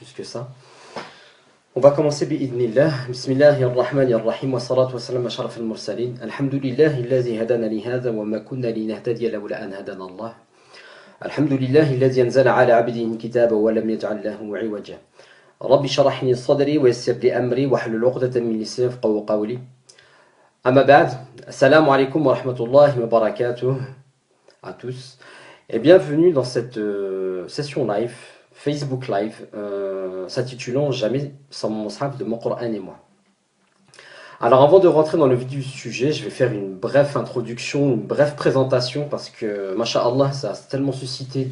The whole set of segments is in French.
plus que ça. On va commencer bi'idhnillah. Bismillahirrahmanirrahim wa salatu wa salam ashraf al-mursalin. Alhamdulillahi alladhi hadana li hadha wa ma kunna linahtadiya lawla an hadana Allah. Alhamdulillahi alladhi anzala ala 'abdihi al-kitaba wa lam yaj'al lahu 'iwaja. Rabbi shrah li sadri wa yassir li amri wahlul 'uqdatan min lisani yafqahu qawli. Amma ba'd. Assalamu alaykum wa rahmatullahi wa barakatuh à tous. Et bienvenue dans cette session live, Facebook Live, s'intitulant Jamais sans mon mushaf de mon Coran et moi. Alors avant de rentrer dans le vif du sujet, je vais faire une brève introduction, une brève présentation, parce que, masha'Allah, ça a tellement suscité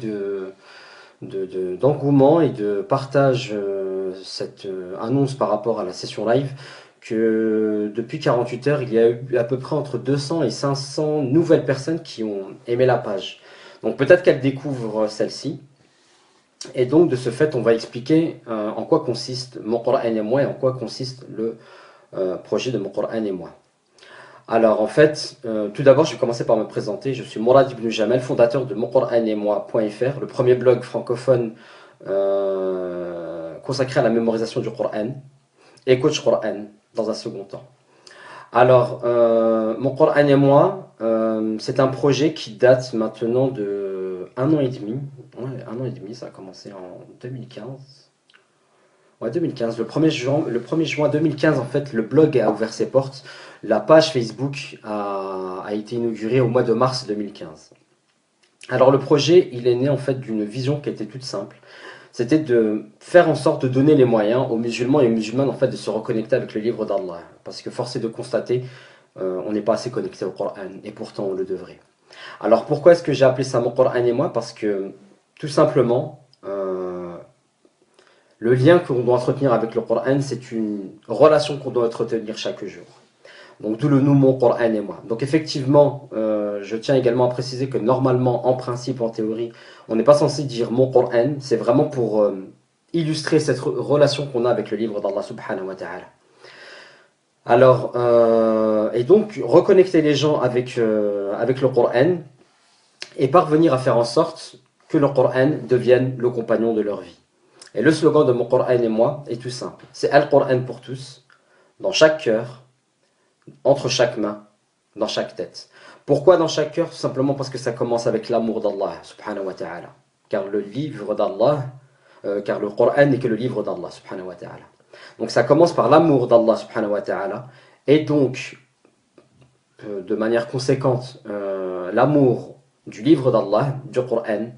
d'engouement et de partage cette annonce par rapport à la session live, que depuis 48 heures, il y a eu à peu près entre 200 et 500 nouvelles personnes qui ont aimé la page. Donc peut-être qu'elles découvrent celle-ci. Et donc de ce fait, on va expliquer en quoi consiste Mon Coran et moi et en quoi consiste le projet de Mon Coran et moi. Alors en fait, tout d'abord, je vais commencer par me présenter. Je suis Mourad Ibn Jamel, fondateur de moncoranetemoi.fr, le premier blog francophone consacré à la mémorisation du Coran, et coach Coran dans un second temps. Alors, Mon Coran et moi, c'est un projet qui date maintenant de 1 an et demi. Ouais, 1 an et demi, ça a commencé en 2015. Ouais, 2015. Le 1er juin 2015, en fait, le blog a ouvert ses portes. La page Facebook a été inaugurée au mois de mars 2015. Alors, le projet, il est né en fait d'une vision qui était toute simple. C'était de faire en sorte de donner les moyens aux musulmans et aux musulmanes en fait, de se reconnecter avec le livre d'Allah. Parce que force est de constater, on n'est pas assez connecté au Coran, et pourtant on le devrait. Alors pourquoi est-ce que j'ai appelé ça Mon Coran et moi? Parce que tout simplement, le lien qu'on doit entretenir avec le Coran, c'est une relation qu'on doit entretenir chaque jour. Donc d'où le nom Mon Coran et moi. Donc effectivement, je tiens également à préciser que normalement, en principe, en théorie, on n'est pas censé dire Mon Coran. C'est vraiment pour illustrer cette relation qu'on a avec le livre d'Allah subhanahu wa ta'ala. Alors, et donc reconnecter les gens avec le Coran et parvenir à faire en sorte que le Coran devienne le compagnon de leur vie. Et le slogan de Mon Coran et moi est tout simple. C'est Al-Coran pour tous, dans chaque cœur, entre chaque main, dans chaque tête. Pourquoi dans chaque cœur? Tout simplement parce que ça commence avec l'amour d'Allah subhanahu wa ta'ala. Car le livre d'Allah, car le Coran n'est que le livre d'Allah subhanahu wa ta'ala. Donc ça commence par l'amour d'Allah subhanahu wa ta'ala. Et donc, de manière conséquente, l'amour du livre d'Allah, du Coran.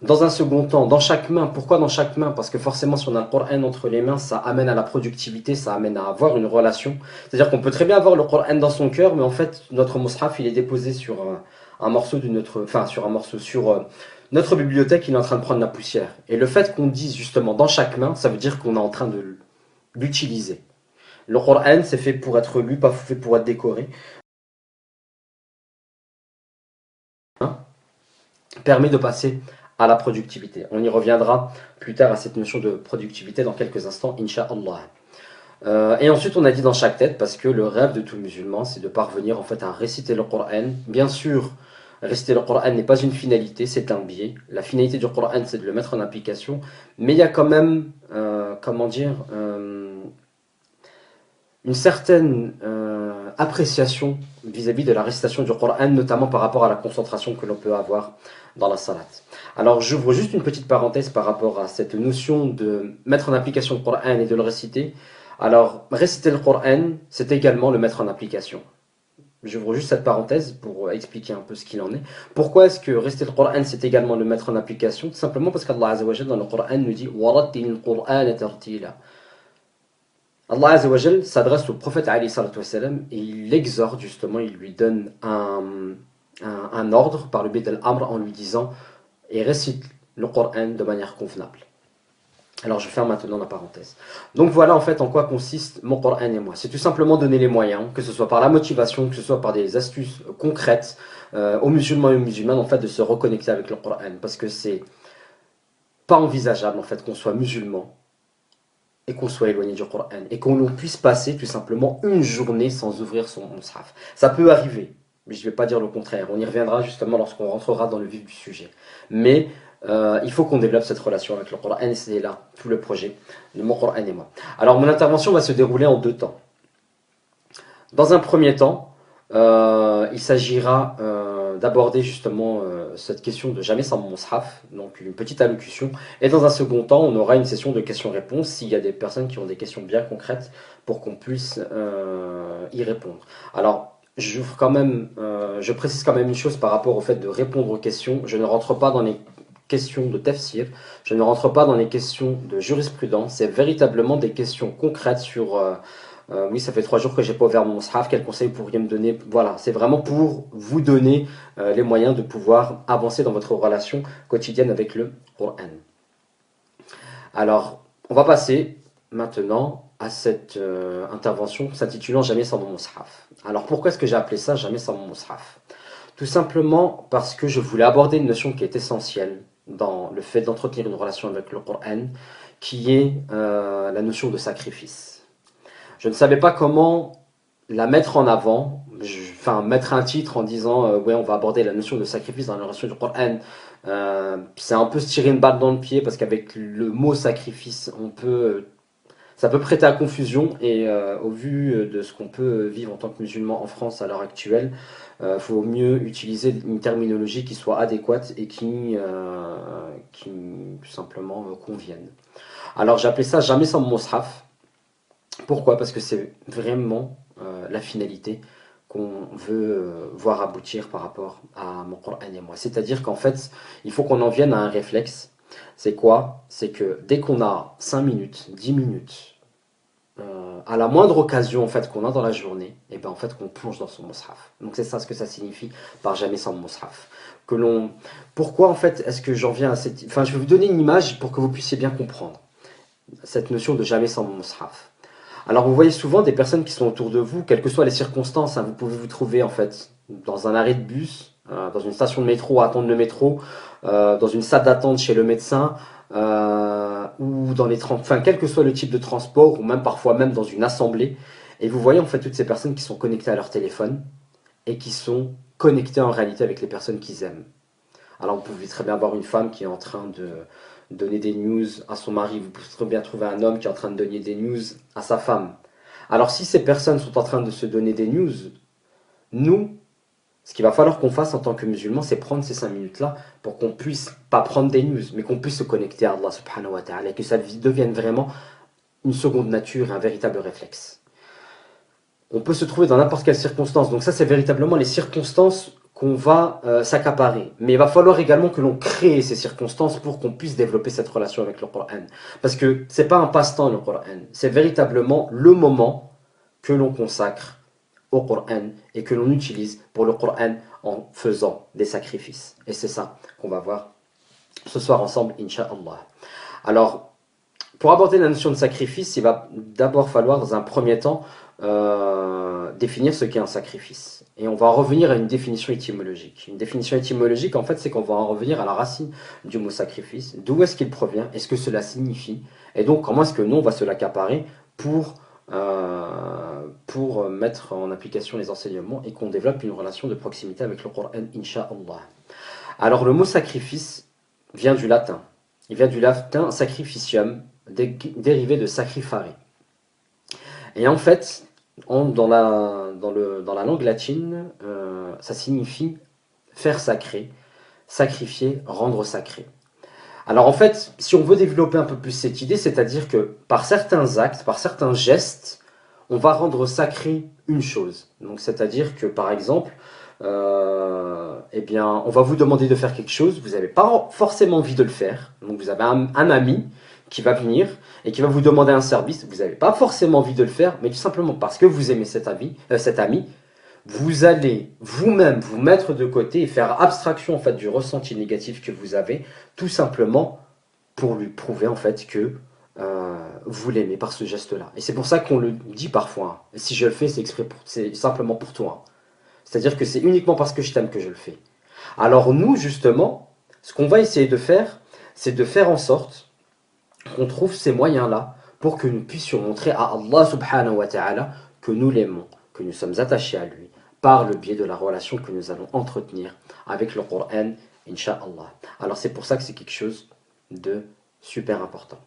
Dans un second temps, dans chaque main. Pourquoi dans chaque main? Parce que forcément, si on a le Coran entre les mains, ça amène à la productivité, ça amène à avoir une relation. C'est-à-dire qu'on peut très bien avoir le Coran dans son cœur, mais en fait, notre mushaf, il est déposé sur un morceau de notre, enfin, sur un morceau, sur notre bibliothèque, il est en train de prendre la poussière. Et le fait qu'on dise justement dans chaque main, ça veut dire qu'on est en train de l'utiliser. Le Coran, c'est fait pour être lu, pas fait pour être décoré. Permet de passer à la productivité. On y reviendra plus tard à cette notion de productivité dans quelques instants, Inch'Allah. Et ensuite, on a dit dans chaque tête, parce que le rêve de tout musulman, c'est de parvenir en fait à réciter le Coran. Bien sûr, réciter le Coran n'est pas une finalité, c'est un biais. La finalité du Coran, c'est de le mettre en application, mais il y a quand même, comment dire, une certaine appréciation vis-à-vis de la récitation du Coran, notamment par rapport à la concentration que l'on peut avoir dans la salat. Alors j'ouvre juste une petite parenthèse par rapport à cette notion de mettre en application le Coran et de le réciter. Alors réciter le Coran, c'est également le mettre en application. J'ouvre juste cette parenthèse pour expliquer un peu ce qu'il en est. Pourquoi est-ce que réciter le Coran, c'est également le mettre en application? Tout simplement parce qu'Allah Azza wa Jalla dans le Coran nous dit وَرَتِّلِ الْقُرْآنَ تَرْتِيلًا. Allah Azza wa Jal s'adresse au prophète alayhi salatu wa salam et il l'exhorte justement, il lui donne un ordre par le biais de l'amr en lui disant et récite le Coran de manière convenable. Alors je ferme maintenant la parenthèse. Donc voilà en fait en quoi consiste Mon Coran et moi. C'est tout simplement donner les moyens, que ce soit par la motivation, que ce soit par des astuces concrètes aux musulmans et aux musulmanes en fait de se reconnecter avec le Coran. Parce que c'est pas envisageable en fait qu'on soit musulman et qu'on soit éloigné du Coran, et qu'on puisse passer tout simplement une journée sans ouvrir son mushaf. Ça peut arriver, mais je ne vais pas dire le contraire. On y reviendra justement lorsqu'on rentrera dans le vif du sujet. Mais il faut qu'on développe cette relation avec le Coran, et c'est là tout le projet de mon Coran et moi. Alors mon intervention va se dérouler en deux temps. Dans un premier temps, il s'agira d'aborder justement cette question de jamais sans mushaf, donc une petite allocution. Et dans un second temps, on aura une session de questions-réponses s'il y a des personnes qui ont des questions bien concrètes pour qu'on puisse y répondre. Alors, je précise quand même une chose par rapport au fait de répondre aux questions. Je ne rentre pas dans les questions de tafsir, je ne rentre pas dans les questions de jurisprudence. C'est véritablement des questions concrètes sur oui, ça fait 3 jours que j'ai pas ouvert mon mushaf. Quel conseil vous pourriez me donner? Voilà, c'est vraiment pour vous donner les moyens de pouvoir avancer dans votre relation quotidienne avec le Coran. Alors, on va passer maintenant à cette intervention s'intitulant Jamais sans mon mushaf. Alors, pourquoi est-ce que j'ai appelé ça Jamais sans mon mushaf? Tout simplement parce que je voulais aborder une notion qui est essentielle dans le fait d'entretenir une relation avec le Coran, qui est la notion de sacrifice. Je ne savais pas comment la mettre en avant, enfin mettre un titre en disant ouais, on va aborder la notion de sacrifice dans la relation du Coran. C'est un peu se tirer une balle dans le pied parce qu'avec le mot sacrifice, ça peut prêter à confusion et au vu de ce qu'on peut vivre en tant que musulman en France à l'heure actuelle, faut mieux utiliser une terminologie qui soit adéquate et qui tout simplement convienne. Alors j'ai appelé ça jamais sans mushaf. Pourquoi? Parce que c'est vraiment la finalité qu'on veut voir aboutir par rapport à mon Coran et moi. C'est-à-dire qu'en fait, il faut qu'on en vienne à un réflexe. C'est quoi? C'est que dès qu'on a 5 minutes, 10 minutes, à la moindre occasion en fait qu'on a dans la journée, et ben en fait qu'on plonge dans son mushaf. Donc c'est ça ce que ça signifie par jamais sans mushaf. Que l'on, pourquoi en fait est-ce que j'en viens à cette, enfin je vais vous donner une image pour que vous puissiez bien comprendre cette notion de jamais sans mushaf. Alors vous voyez souvent des personnes qui sont autour de vous, quelles que soient les circonstances, hein, vous pouvez vous trouver en fait dans un arrêt de bus, dans une station de métro, à attendre le métro, dans une salle d'attente chez le médecin, ou dans enfin quel que soit le type de transport, ou même parfois même dans une assemblée, et vous voyez en fait toutes ces personnes qui sont connectées à leur téléphone et qui sont connectées en réalité avec les personnes qu'ils aiment. Alors vous pouvez très bien voir une femme qui est en train de donner des news à son mari, vous pouvez très bien trouver un homme qui est en train de donner des news à sa femme. Alors si ces personnes sont en train de se donner des news, nous, ce qu'il va falloir qu'on fasse en tant que musulmans, c'est prendre ces 5 minutes-là pour qu'on puisse, pas prendre des news, mais qu'on puisse se connecter à Allah subhanahu wa ta'ala et que ça devienne vraiment une seconde nature, un véritable réflexe. On peut se trouver dans n'importe quelle circonstance, donc ça c'est véritablement les circonstances qu'on va s'accaparer. Mais il va falloir également que l'on crée ces circonstances pour qu'on puisse développer cette relation avec le Coran. Parce que c'est pas un passe-temps le Coran, c'est véritablement le moment que l'on consacre au Coran et que l'on utilise pour le Coran en faisant des sacrifices. Et c'est ça qu'on va voir ce soir ensemble, Inch'Allah. Alors, pour aborder la notion de sacrifice, il va d'abord falloir dans un premier temps définir ce qu'est un sacrifice. Et on va en revenir à une définition étymologique. Une définition étymologique, en fait, c'est qu'on va en revenir à la racine du mot sacrifice. D'où est-ce qu'il provient? Est-ce que cela signifie? Et donc, comment est-ce que nous, on va se l'accaparer pour mettre en application les enseignements et qu'on développe une relation de proximité avec le Coran, Inch'Allah. Alors, le mot sacrifice vient du latin. Il vient du latin sacrificium, dérivé de sacrifare. Et en fait, dans la langue latine, ça signifie faire sacré, sacrifier, rendre sacré. Alors en fait, si on veut développer un peu plus cette idée, c'est-à-dire que par certains actes, par certains gestes, on va rendre sacré une chose. Donc c'est-à-dire que par exemple, eh bien, on va vous demander de faire quelque chose, vous n'avez pas forcément envie de le faire. Donc vous avez un ami qui va venir et qui va vous demander un service, vous n'avez pas forcément envie de le faire, mais tout simplement parce que vous aimez cet ami, vous allez vous-même vous mettre de côté et faire abstraction en fait du ressenti négatif que vous avez, tout simplement pour lui prouver en fait que vous l'aimez par ce geste-là. Et c'est pour ça qu'on le dit parfois. Hein. Si je le fais, c'est simplement pour toi. Hein. C'est-à-dire que c'est uniquement parce que je t'aime que je le fais. Alors nous, justement, ce qu'on va essayer de faire, c'est de faire en sorte qu'on trouve ces moyens-là pour que nous puissions montrer à Allah subhanahu wa ta'ala que nous l'aimons, que nous sommes attachés à lui, par le biais de la relation que nous allons entretenir avec le Coran Inch'Allah. Alors c'est pour ça que c'est quelque chose de super important.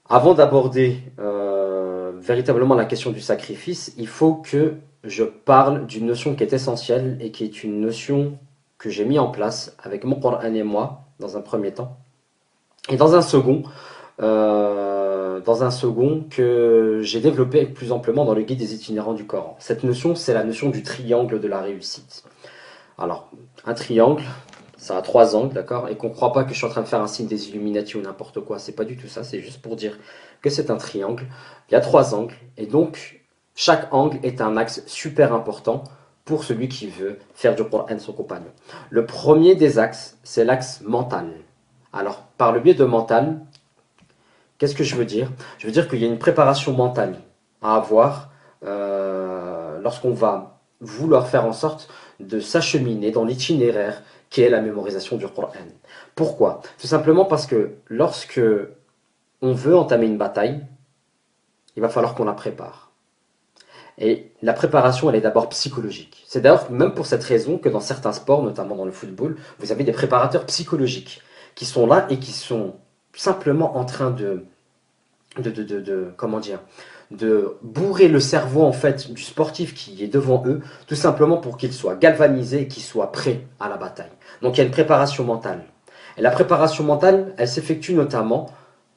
Avant d'aborder véritablement la question du sacrifice, il faut que je parle d'une notion qui est essentielle et qui est une notion que j'ai mis en place avec mon Coran et moi, dans un premier temps. Et dans un second que j'ai développé plus amplement dans le guide des itinérants du Coran. Cette notion, c'est la notion du triangle de la réussite. Alors, un triangle, ça a trois angles, d'accord? Et qu'on ne croit pas que je suis en train de faire un signe des Illuminati ou n'importe quoi. C'est pas du tout ça, c'est juste pour dire que c'est un triangle. Il y a trois angles, et donc chaque angle est un axe super important pour celui qui veut faire du Coran son compagnon. Le premier des axes, c'est l'axe mental. Alors, par le biais de mental, qu'est-ce que je veux dire? Je veux dire qu'il y a une préparation mentale à avoir lorsqu'on va vouloir faire en sorte de s'acheminer dans l'itinéraire qui est la mémorisation du Coran. Pourquoi? Tout simplement parce que lorsque on veut entamer une bataille, il va falloir qu'on la prépare. Et la préparation, elle est d'abord psychologique. C'est d'ailleurs même pour cette raison que dans certains sports, notamment dans le football, vous avez des préparateurs psychologiques qui sont là et qui sont simplement en train comment dire, de bourrer le cerveau en fait du sportif qui est devant eux, tout simplement pour qu'il soit galvanisé et qu'il soit prêt à la bataille. Donc il y a une préparation mentale. Et la préparation mentale, elle s'effectue notamment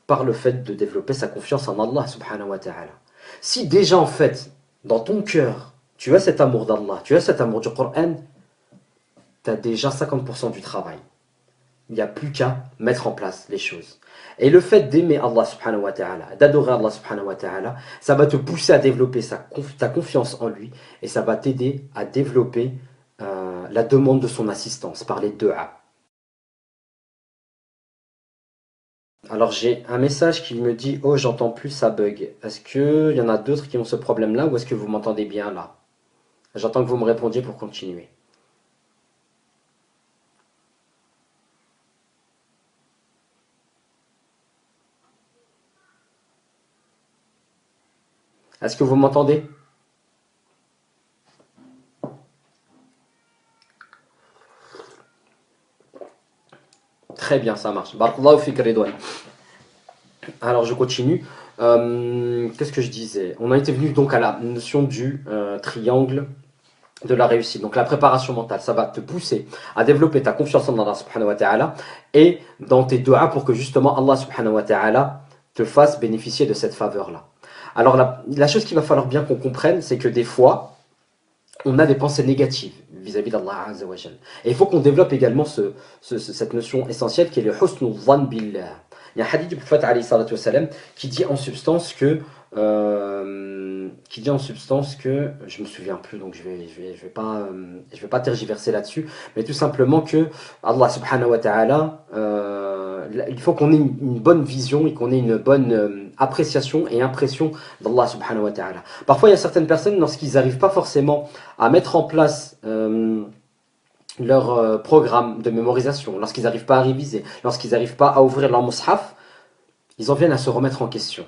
par le fait de développer sa confiance en Allah subhanahu wa ta'ala. Si déjà en fait, dans ton cœur, tu as cet amour d'Allah, tu as cet amour du Coran, tu as déjà 50% du travail. Il n'y a plus qu'à mettre en place les choses. Et le fait d'aimer Allah subhanahu wa ta'ala, d'adorer Allah subhanahu wa ta'ala, ça va te pousser à développer ta confiance en lui et ça va t'aider à développer la demande de son assistance par les du'a. Alors j'ai un message qui me dit oh j'entends plus, ça bug. Est-ce qu'il y en a d'autres qui ont ce problème là ou est-ce que vous m'entendez bien là? J'entends que vous me répondiez pour continuer. Est-ce que vous m'entendez? Très bien, ça marche. Barakallahu fik Ridwan. Alors je continue. Qu'est-ce que je disais? On a été venu donc à la notion du triangle de la réussite. Donc la préparation mentale, ça va te pousser à développer ta confiance en Allah subhanahu wa ta'ala et dans tes du'as pour que justement Allah subhanahu wa ta'ala te fasse bénéficier de cette faveur-là. Alors la chose qu'il va falloir bien qu'on comprenne, c'est que des fois, on a des pensées négatives vis-à-vis d'Allah Azza wa Jal. Et il faut qu'on développe également cette notion essentielle qui est le husnul dhann billah. Il y a un hadith du prophète alayhi salatu wassalam qui dit en substance que je me souviens plus donc je vais pas tergiverser là-dessus mais tout simplement que Allah subhanahu wa ta'ala il faut qu'on ait une bonne vision et qu'on ait une bonne appréciation et impression d'Allah subhanahu wa ta'ala. Parfois il y a certaines personnes lorsqu'ils n'arrivent pas forcément à mettre en place leur programme de mémorisation, lorsqu'ils n'arrivent pas à réviser, lorsqu'ils n'arrivent pas à ouvrir leur mushaf, ils en viennent à se remettre en question.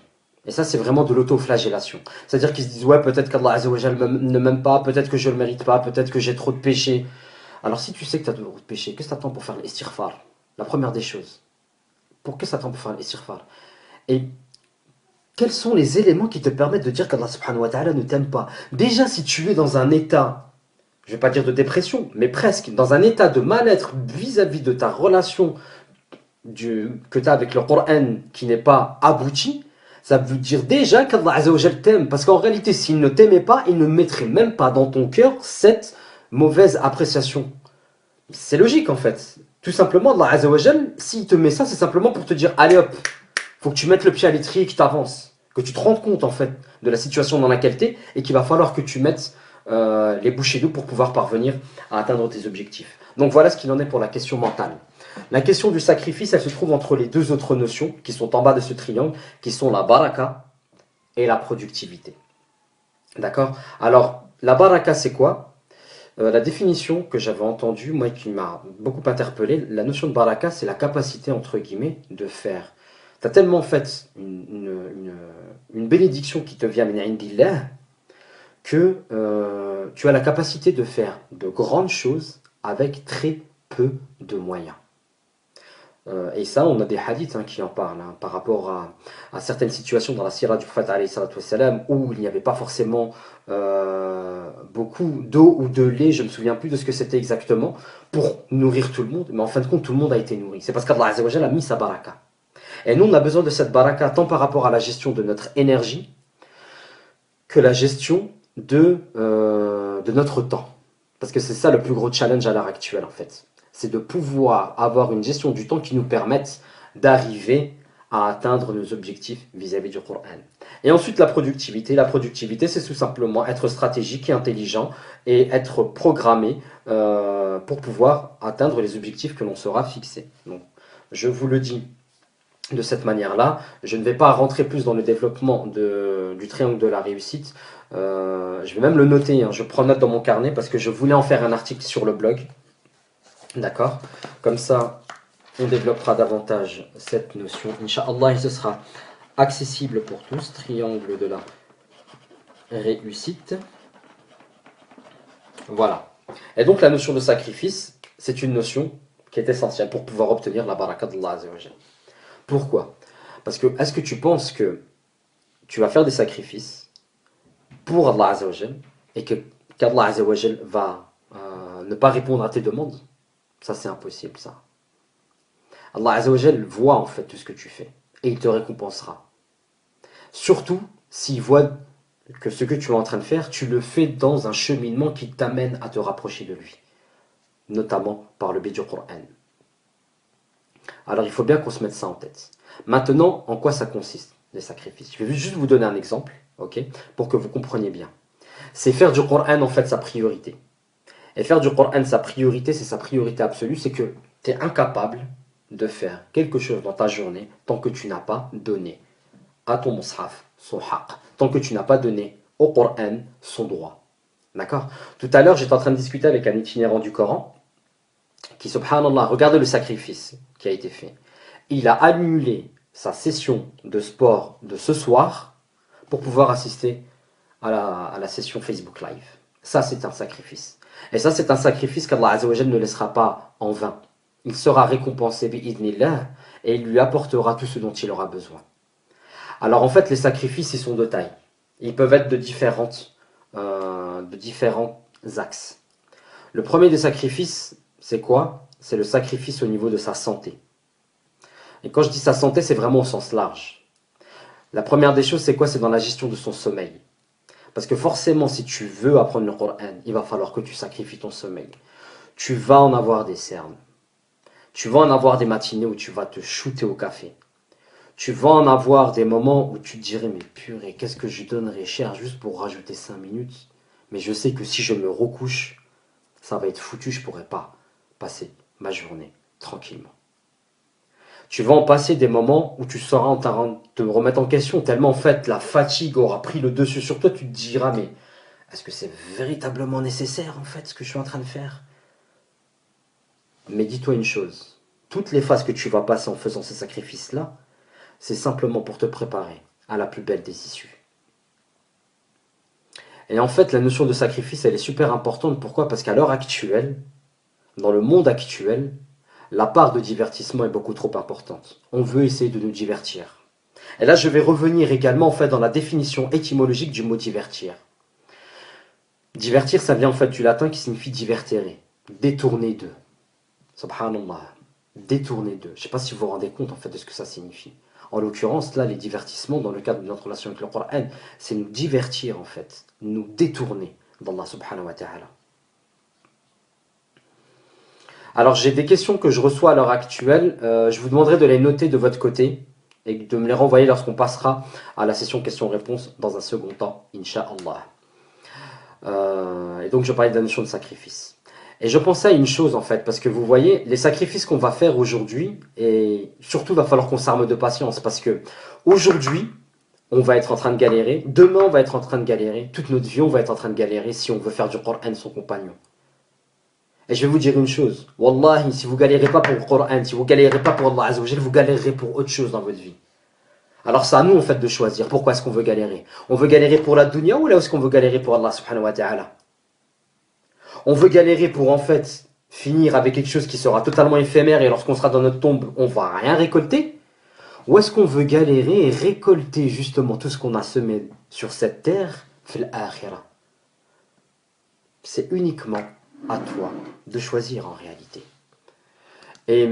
Et ça, c'est vraiment de l'autoflagellation. C'est-à-dire qu'ils se disent, ouais, peut-être qu'Allah Azza wa Jal ne m'aime pas, peut-être que je ne le mérite pas, peut-être que j'ai trop de péchés. Alors si tu sais que tu as trop de péchés, qu'est-ce que tu attends pour faire l'istighfar? La première des choses. Pour qu'est-ce que tu attends pour faire l'istighfar? Et quels sont les éléments qui te permettent de dire qu'Allah subhanahu wa ta'ala ne t'aime pas? Déjà, si tu es dans un état, je ne vais pas dire de dépression, mais presque, dans un état de mal-être vis-à-vis de ta relation que tu as avec le Coran qui n'est pas abouti, ça veut dire déjà qu'Allah Azza wa Jal t'aime. Parce qu'en réalité, s'il ne t'aimait pas, il ne mettrait même pas dans ton cœur cette mauvaise appréciation. C'est logique en fait. Tout simplement, Allah Azza wa Jal, s'il te met ça, c'est simplement pour te dire allez hop, faut que tu mettes le pied à l'étrier et que tu avances. Que tu te rendes compte en fait de la situation dans laquelle tu es et qu'il va falloir que tu mettes les bouchées doubles pour pouvoir parvenir à atteindre tes objectifs. Donc voilà ce qu'il en est pour la question mentale. La question du sacrifice, elle se trouve entre les deux autres notions qui sont en bas de ce triangle, qui sont la baraka et la productivité. D'accord? Alors, la baraka, c'est quoi? La définition que j'avais entendue, moi qui m'a beaucoup interpellé, la notion de baraka, c'est la capacité, entre guillemets, de faire. Tu as tellement fait une bénédiction qui te vient min indillah que tu as la capacité de faire de grandes choses avec très peu de moyens. Et ça, on a des hadiths qui en parlent, par rapport à certaines situations dans la sira du prophète alayhi salatu wassalam, où il n'y avait pas forcément beaucoup d'eau ou de lait, je ne me souviens plus de ce que c'était exactement, pour nourrir tout le monde, mais en fin de compte, tout le monde a été nourri. C'est parce qu'Allah Azza wa Jalla a mis sa baraka. Et nous, on a besoin de cette baraka tant par rapport à la gestion de notre énergie, que la gestion de notre temps. Parce que c'est ça le plus gros challenge à l'heure actuelle, en fait. C'est de pouvoir avoir une gestion du temps qui nous permette d'arriver à atteindre nos objectifs vis-à-vis du Coran. Et ensuite, la productivité. La productivité, c'est tout simplement être stratégique et intelligent et être programmé pour pouvoir atteindre les objectifs que l'on sera fixés. Donc, je vous le dis de cette manière-là. Je ne vais pas rentrer plus dans le développement du triangle de la réussite. Je vais même le noter, je prends note dans mon carnet parce que je voulais en faire un article sur le blog. D'accord? Comme ça, on développera davantage cette notion. Inch'Allah, ce sera accessible pour tous. Triangle de la réussite. Voilà. Et donc, la notion de sacrifice, c'est une notion qui est essentielle pour pouvoir obtenir la baraka d'Allah Azza wa Jalla. Pourquoi? Parce que, est-ce que tu penses que tu vas faire des sacrifices pour Allah Azza wa Jalla et qu'Allah Azza wa Jalla va ne pas répondre à tes demandes? Ça, c'est impossible, ça. Allah Azza wa Jalla voit en fait tout ce que tu fais et il te récompensera. Surtout s'il voit que ce que tu es en train de faire, tu le fais dans un cheminement qui t'amène à te rapprocher de lui, notamment par le biais du Coran. Alors il faut bien qu'on se mette ça en tête. Maintenant, en quoi ça consiste, les sacrifices? Je vais juste vous donner un exemple, ok, pour que vous compreniez bien. C'est faire du Coran en fait sa priorité. Et faire du Coran sa priorité, c'est sa priorité absolue, c'est que tu es incapable de faire quelque chose dans ta journée tant que tu n'as pas donné à ton mushaf son haq, tant que tu n'as pas donné au Coran son droit. D'accord? Tout à l'heure, j'étais en train de discuter avec un itinérant du Coran qui, subhanallah, regardez le sacrifice qui a été fait. Il a annulé sa session de sport de ce soir pour pouvoir assister à la session Facebook Live. Ça, c'est un sacrifice. Et ça, c'est un sacrifice qu'Allah Azza wa Jalla ne laissera pas en vain. Il sera récompensé bi'idnillah et il lui apportera tout ce dont il aura besoin. Alors en fait, les sacrifices, ils sont de taille. Ils peuvent être de différents axes. Le premier des sacrifices, c'est quoi? C'est le sacrifice au niveau de sa santé. Et quand je dis sa santé, c'est vraiment au sens large. La première des choses, c'est quoi? C'est dans la gestion de son sommeil. Parce que forcément, si tu veux apprendre le Coran, il va falloir que tu sacrifies ton sommeil. Tu vas en avoir des cernes. Tu vas en avoir des matinées où tu vas te shooter au café. Tu vas en avoir des moments où tu te dirais, mais purée, qu'est-ce que je donnerais cher juste pour rajouter 5 minutes? Mais je sais que si je me recouche, ça va être foutu, je ne pourrai pas passer ma journée tranquillement. Tu vas en passer des moments où tu seras en train de te remettre en question, tellement en fait la fatigue aura pris le dessus sur toi, tu te diras, mais est-ce que c'est véritablement nécessaire en fait ce que je suis en train de faire? Mais dis-toi une chose, toutes les phases que tu vas passer en faisant ces sacrifices-là, c'est simplement pour te préparer à la plus belle des issues. Et en fait, la notion de sacrifice, elle est super importante. Pourquoi? Parce qu'à l'heure actuelle, dans le monde actuel, la part de divertissement est beaucoup trop importante. On veut essayer de nous divertir. Et là, je vais revenir également en fait dans la définition étymologique du mot divertir. Divertir, ça vient en fait du latin qui signifie divertere, détourner d'eux. Subhanallah, détourner d'eux. Je ne sais pas si vous vous rendez compte en fait de ce que ça signifie. En l'occurrence, là, les divertissements, dans le cadre de notre relation avec le Coran, c'est nous divertir en fait, nous détourner d'Allah subhanahu wa ta'ala. Alors, j'ai des questions que je reçois à l'heure actuelle. Je vous demanderai de les noter de votre côté et de me les renvoyer lorsqu'on passera à la session questions-réponses dans un second temps, Inch'Allah. Et donc, je parlais de la notion de sacrifice. Et je pensais à une chose en fait, parce que vous voyez, les sacrifices qu'on va faire aujourd'hui, et surtout il va falloir qu'on s'arme de patience, parce que aujourd'hui, on va être en train de galérer, demain on va être en train de galérer, toute notre vie on va être en train de galérer si on veut faire du Coran son compagnon. Et je vais vous dire une chose, Wallahi, si vous galérez pas pour le Coran, si vous galérez pas pour Allah Azza wa Jalla, vous galérerez pour autre chose dans votre vie. Alors c'est à nous en fait de choisir, pourquoi est-ce qu'on veut galérer? On veut galérer pour la dunya ou là est-ce qu'on veut galérer pour Allah subhanahu wa ta'ala? On veut galérer pour en fait finir avec quelque chose qui sera totalement éphémère et lorsqu'on sera dans notre tombe, on ne va rien récolter? Ou est-ce qu'on veut galérer et récolter justement tout ce qu'on a semé sur cette terre, fil akhirah? C'est uniquement à toi de choisir en réalité. Et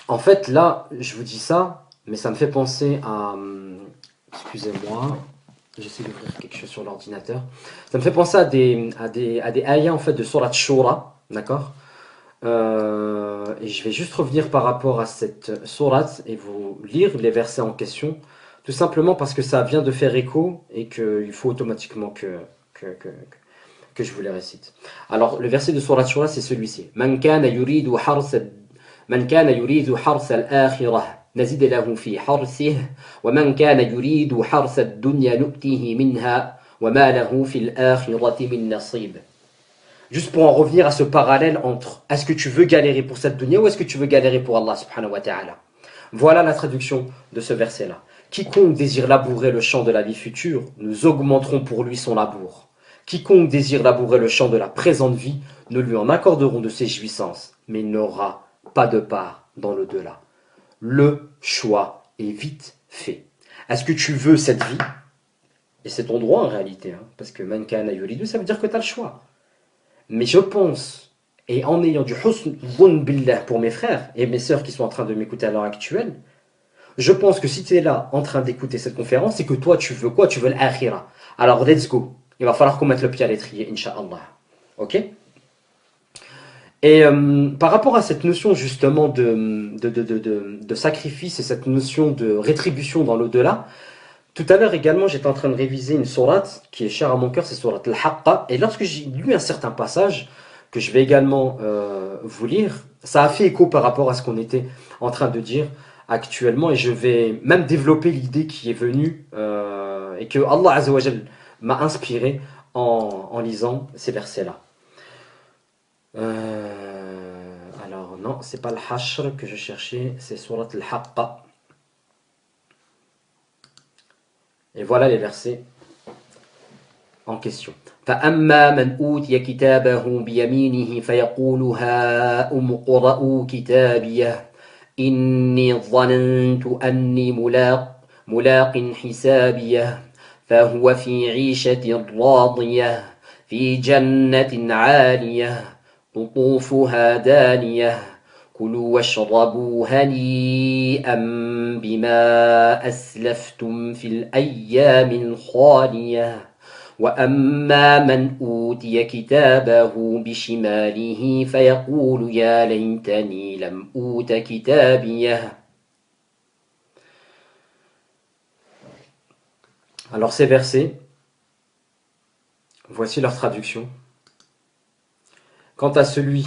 en fait, là, je vous dis ça, mais ça me fait penser à... Excusez-moi, j'essaie d'ouvrir quelque chose sur l'ordinateur. Ça me fait penser à des ayats en fait de Surat Shura, d'accord? Et je vais juste revenir par rapport à cette sourate et vous lire les versets en question, tout simplement parce que ça vient de faire écho et qu'il faut automatiquement que je vous les récite. Alors, le verset de sourate Shura, c'est celui-ci. Man kana yuridu harsa al-akhirah nazid lahu fi harsihi wa man kana yuridu harsa ad-dunya nu'tihi minha wa ma lahu fil akhirati min nasib. Juste pour en revenir à ce parallèle entre est-ce que tu veux galérer pour cette dunya ou est-ce que tu veux galérer pour Allah subhanahu wa ta'ala. Voilà la traduction de ce verset-là. Quiconque désire labourer le champ de la vie future, nous augmenterons pour lui son labour. Quiconque désire labourer le champ de la présente vie, nous lui en accorderons de ses jouissances, mais il n'aura pas de part dans l'au-delà. Le choix est vite fait. Est-ce que tu veux cette vie? Et c'est ton droit en réalité, hein, parce que man kana yuridu, ça veut dire que tu as le choix. Mais je pense, et en ayant du husn dhun billah pour mes frères et mes sœurs qui sont en train de m'écouter à l'heure actuelle, je pense que si tu es là en train d'écouter cette conférence, c'est que toi tu veux quoi? Tu veux l'akhira. Alors let's go. Il va falloir qu'on mette le pied à l'étrier, incha'Allah. Ok? Et par rapport à cette notion justement de sacrifice et cette notion de rétribution dans l'au-delà, tout à l'heure également, j'étais en train de réviser une sourate qui est chère à mon cœur, c'est sourate Al-Haqqa. Et lorsque j'ai lu un certain passage, que je vais également vous lire, ça a fait écho par rapport à ce qu'on était en train de dire actuellement. Et je vais même développer l'idée qui est venue et que Allah Azza wa Jal m'a inspiré en lisant ces versets-là. Alors non, c'est pas Al-Hashr que je cherchais, c'est sourate Al-Haqqa. Et voilà les versets en question. فأما من أوتي كتابه بيمينه فيقول هاؤم اقرءوا كتابيه إني ظننت أني ملاق حسابيه فهو في عيشة راضية في جنة عالية قطوفها دانية كلوا واشربوا هنيئا بما أسلفتم في الأيام الخالية وأما من أوتي كتابه بشماله فيقول يا ليتني لم أوت كتابيه. Alors ces versets, voici leur traduction. Quant à celui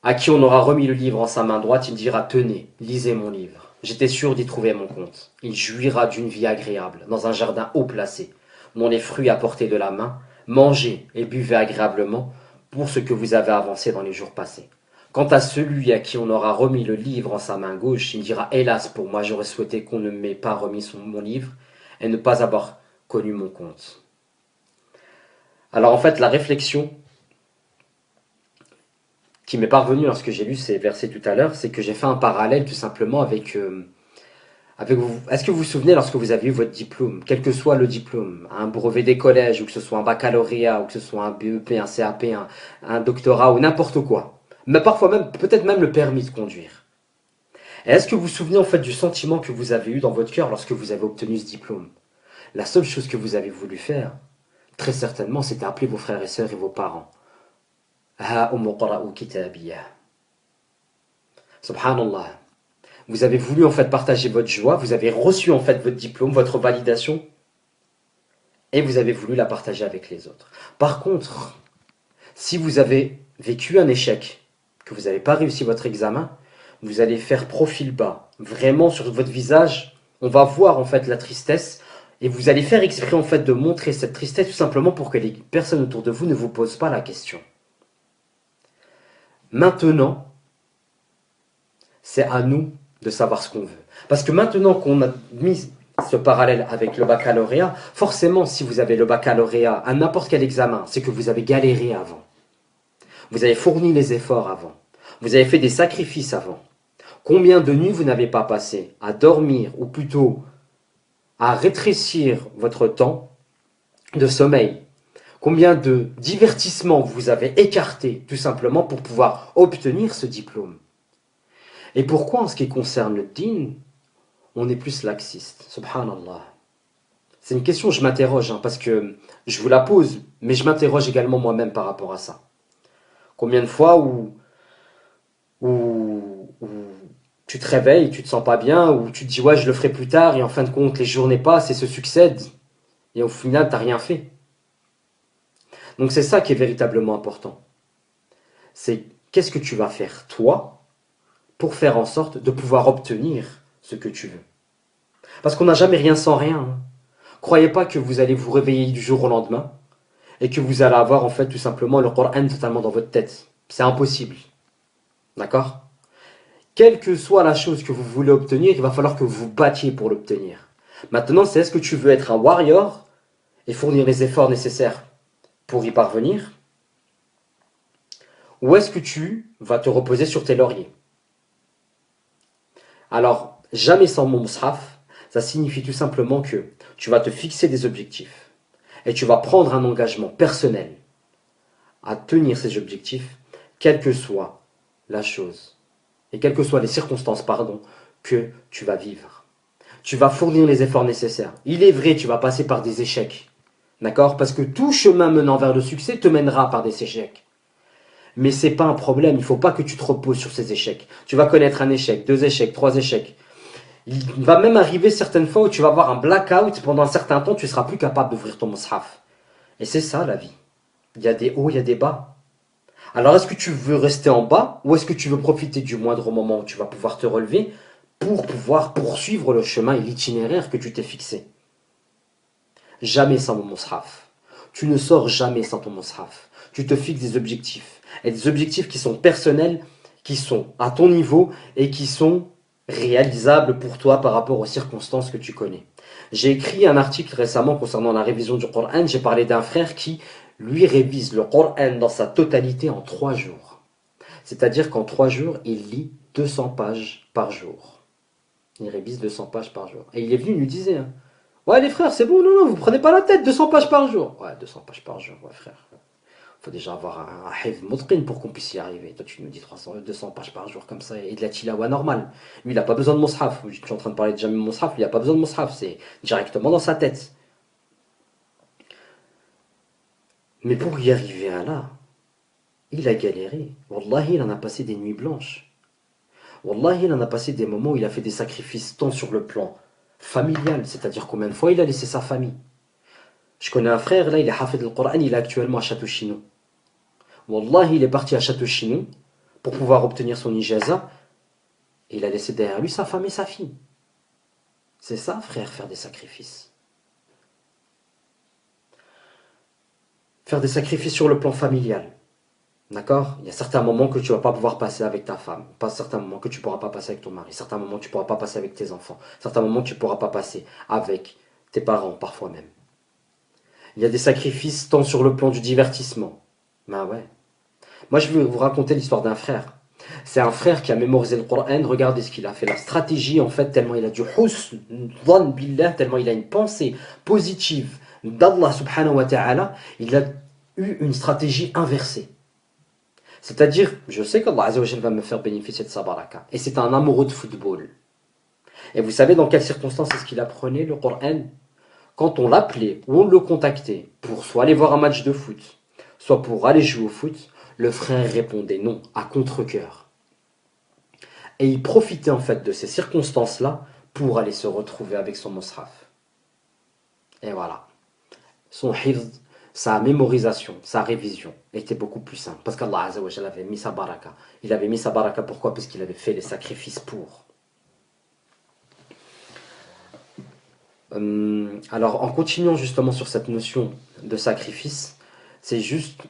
à qui on aura remis le livre en sa main droite, il dira « Tenez, lisez mon livre. J'étais sûr d'y trouver mon compte. Il jouira d'une vie agréable, dans un jardin haut placé, dont les fruits à portée de la main. Mangez et buvez agréablement pour ce que vous avez avancé dans les jours passés. Quant à celui à qui on aura remis le livre en sa main gauche, il dira « Hélas pour moi, j'aurais souhaité qu'on ne m'ait pas remis mon livre et ne pas avoir connu mon compte. » Alors en fait, la réflexion qui m'est parvenu lorsque j'ai lu ces versets tout à l'heure, c'est que j'ai fait un parallèle tout simplement avec vous. Est-ce que vous vous souvenez lorsque vous avez eu votre diplôme, quel que soit le diplôme, un brevet des collèges, ou que ce soit un baccalauréat, ou que ce soit un BEP, un CAP, un doctorat, ou n'importe quoi, mais parfois même, peut-être même le permis de conduire. Et est-ce que vous vous souvenez en fait du sentiment que vous avez eu dans votre cœur lorsque vous avez obtenu ce diplôme? La seule chose que vous avez voulu faire, très certainement, c'était appeler vos frères et sœurs et vos parents. Subhanallah. Vous avez voulu en fait partager votre joie, vous avez reçu en fait votre diplôme, votre validation, et vous avez voulu la partager avec les autres. Par contre, si vous avez vécu un échec, que vous n'avez pas réussi votre examen, vous allez faire profil bas. Vraiment sur votre visage, on va voir en fait la tristesse, et vous allez faire exprès en fait de montrer cette tristesse tout simplement pour que les personnes autour de vous ne vous posent pas la question. Maintenant, c'est à nous de savoir ce qu'on veut. Parce que maintenant qu'on a mis ce parallèle avec le baccalauréat, forcément, si vous avez le baccalauréat à n'importe quel examen, c'est que vous avez galéré avant. Vous avez fourni les efforts avant. Vous avez fait des sacrifices avant. Combien de nuits vous n'avez pas passé à dormir, ou plutôt à rétrécir votre temps de sommeil? Combien de divertissements vous avez écartés tout simplement pour pouvoir obtenir ce diplôme? Et pourquoi en ce qui concerne le din, on est plus laxiste? Subhanallah. C'est une question, je m'interroge, parce que je vous la pose, mais je m'interroge également moi-même par rapport à ça. Combien de fois où tu te réveilles, tu te sens pas bien, où tu te dis ouais je le ferai plus tard, et en fin de compte les journées passent et se succèdent, et au final t'as rien fait. Donc c'est ça qui est véritablement important. C'est qu'est-ce que tu vas faire toi pour faire en sorte de pouvoir obtenir ce que tu veux. Parce qu'on n'a jamais rien sans rien. Croyez pas que vous allez vous réveiller du jour au lendemain et que vous allez avoir en fait tout simplement le Coran totalement dans votre tête. C'est impossible. D'accord? Quelle que soit la chose que vous voulez obtenir, il va falloir que vous vous battiez pour l'obtenir. Maintenant, c'est est-ce que tu veux être un warrior et fournir les efforts nécessaires pour y parvenir, ou est-ce que tu vas te reposer sur tes lauriers? Alors, jamais sans mon mushaf, ça signifie tout simplement que tu vas te fixer des objectifs et tu vas prendre un engagement personnel à tenir ces objectifs, quelle que soit la chose et quelles que soient les circonstances, pardon, que tu vas vivre. Tu vas fournir les efforts nécessaires. Il est vrai, tu vas passer par des échecs, d'accord? Parce que tout chemin menant vers le succès te mènera par des échecs. Mais c'est pas un problème, il ne faut pas que tu te reposes sur ces échecs. Tu vas connaître un échec, deux échecs, trois échecs. Il va même arriver certaines fois où tu vas avoir un blackout, pendant un certain temps, tu ne seras plus capable d'ouvrir ton mushaf. Et c'est ça la vie. Il y a des hauts, il y a des bas. Alors est-ce que tu veux rester en bas ou est-ce que tu veux profiter du moindre moment où tu vas pouvoir te relever pour pouvoir poursuivre le chemin et l'itinéraire que tu t'es fixé? Jamais sans mon mushaf. Tu ne sors jamais sans ton mushaf. Tu te fixes des objectifs. Et des objectifs qui sont personnels, qui sont à ton niveau et qui sont réalisables pour toi par rapport aux circonstances que tu connais. J'ai écrit un article récemment concernant la révision du Coran. J'ai parlé d'un frère qui, lui, révise le Coran dans sa totalité en 3 jours. C'est-à-dire qu'en 3 jours, il lit 200 pages par jour. Il révise 200 pages par jour. Et il est venu, il nous disait, hein, ouais les frères, c'est bon, non, non, vous prenez pas la tête, 200 pages par jour. Ouais, 200 pages par jour, ouais frère. Faut déjà avoir un hifz mutqin pour qu'on puisse y arriver. Toi, tu nous dis 300, 200 pages par jour comme ça et de la tilawa normale. Lui, il n'a pas besoin de mushaf. Je suis en train de parler de Jamil Mushaf, lui, il n'a pas besoin de mushaf. C'est directement dans sa tête. Mais pour y arriver à là, il a galéré. Wallahi, il en a passé des nuits blanches. Wallahi, il en a passé des moments où il a fait des sacrifices tant sur le plan familial, c'est-à-dire combien de fois il a laissé sa famille. Je connais un frère, là, il est hafid le Coran, il est actuellement à Château-Chinon. Wallahi, il est parti à Château-Chinon pour pouvoir obtenir son ijaza, et il a laissé derrière lui sa femme et sa fille. C'est ça, frère, faire des sacrifices. Faire des sacrifices sur le plan familial. D'accord? Il y a certains moments que tu ne vas pas pouvoir passer avec ta femme, pas certains moments que tu ne pourras pas passer avec ton mari, certains moments que tu ne pourras pas passer avec tes enfants, certains moments que tu ne pourras pas passer avec tes parents, parfois même. Il y a des sacrifices tant sur le plan du divertissement. Ben ouais. Moi, je vais vous raconter l'histoire d'un frère. C'est un frère qui a mémorisé le Coran. Regardez ce qu'il a fait. La stratégie, en fait, tellement il a du husn, dhann billah, tellement il a une pensée positive d'Allah subhanahu wa ta'ala, il a eu une stratégie inversée. C'est-à-dire, je sais qu'Allah Azza wa Jalla va me faire bénéficier de sa baraka. Et c'est un amoureux de football. Et vous savez dans quelles circonstances est-ce qu'il apprenait le Coran? Quand on l'appelait ou on le contactait pour soit aller voir un match de foot, soit pour aller jouer au foot, le frère répondait non, à contre-cœur. Et il profitait en fait de ces circonstances-là pour aller se retrouver avec son mushaf. Et voilà. Son hifz, sa mémorisation, sa révision était beaucoup plus simple. Parce qu'Allah Azza wa Jalla avait mis sa baraka. Il avait mis sa baraka pourquoi? Parce qu'il avait fait les sacrifices pour. Alors, en continuant justement sur cette notion de sacrifice, c'est juste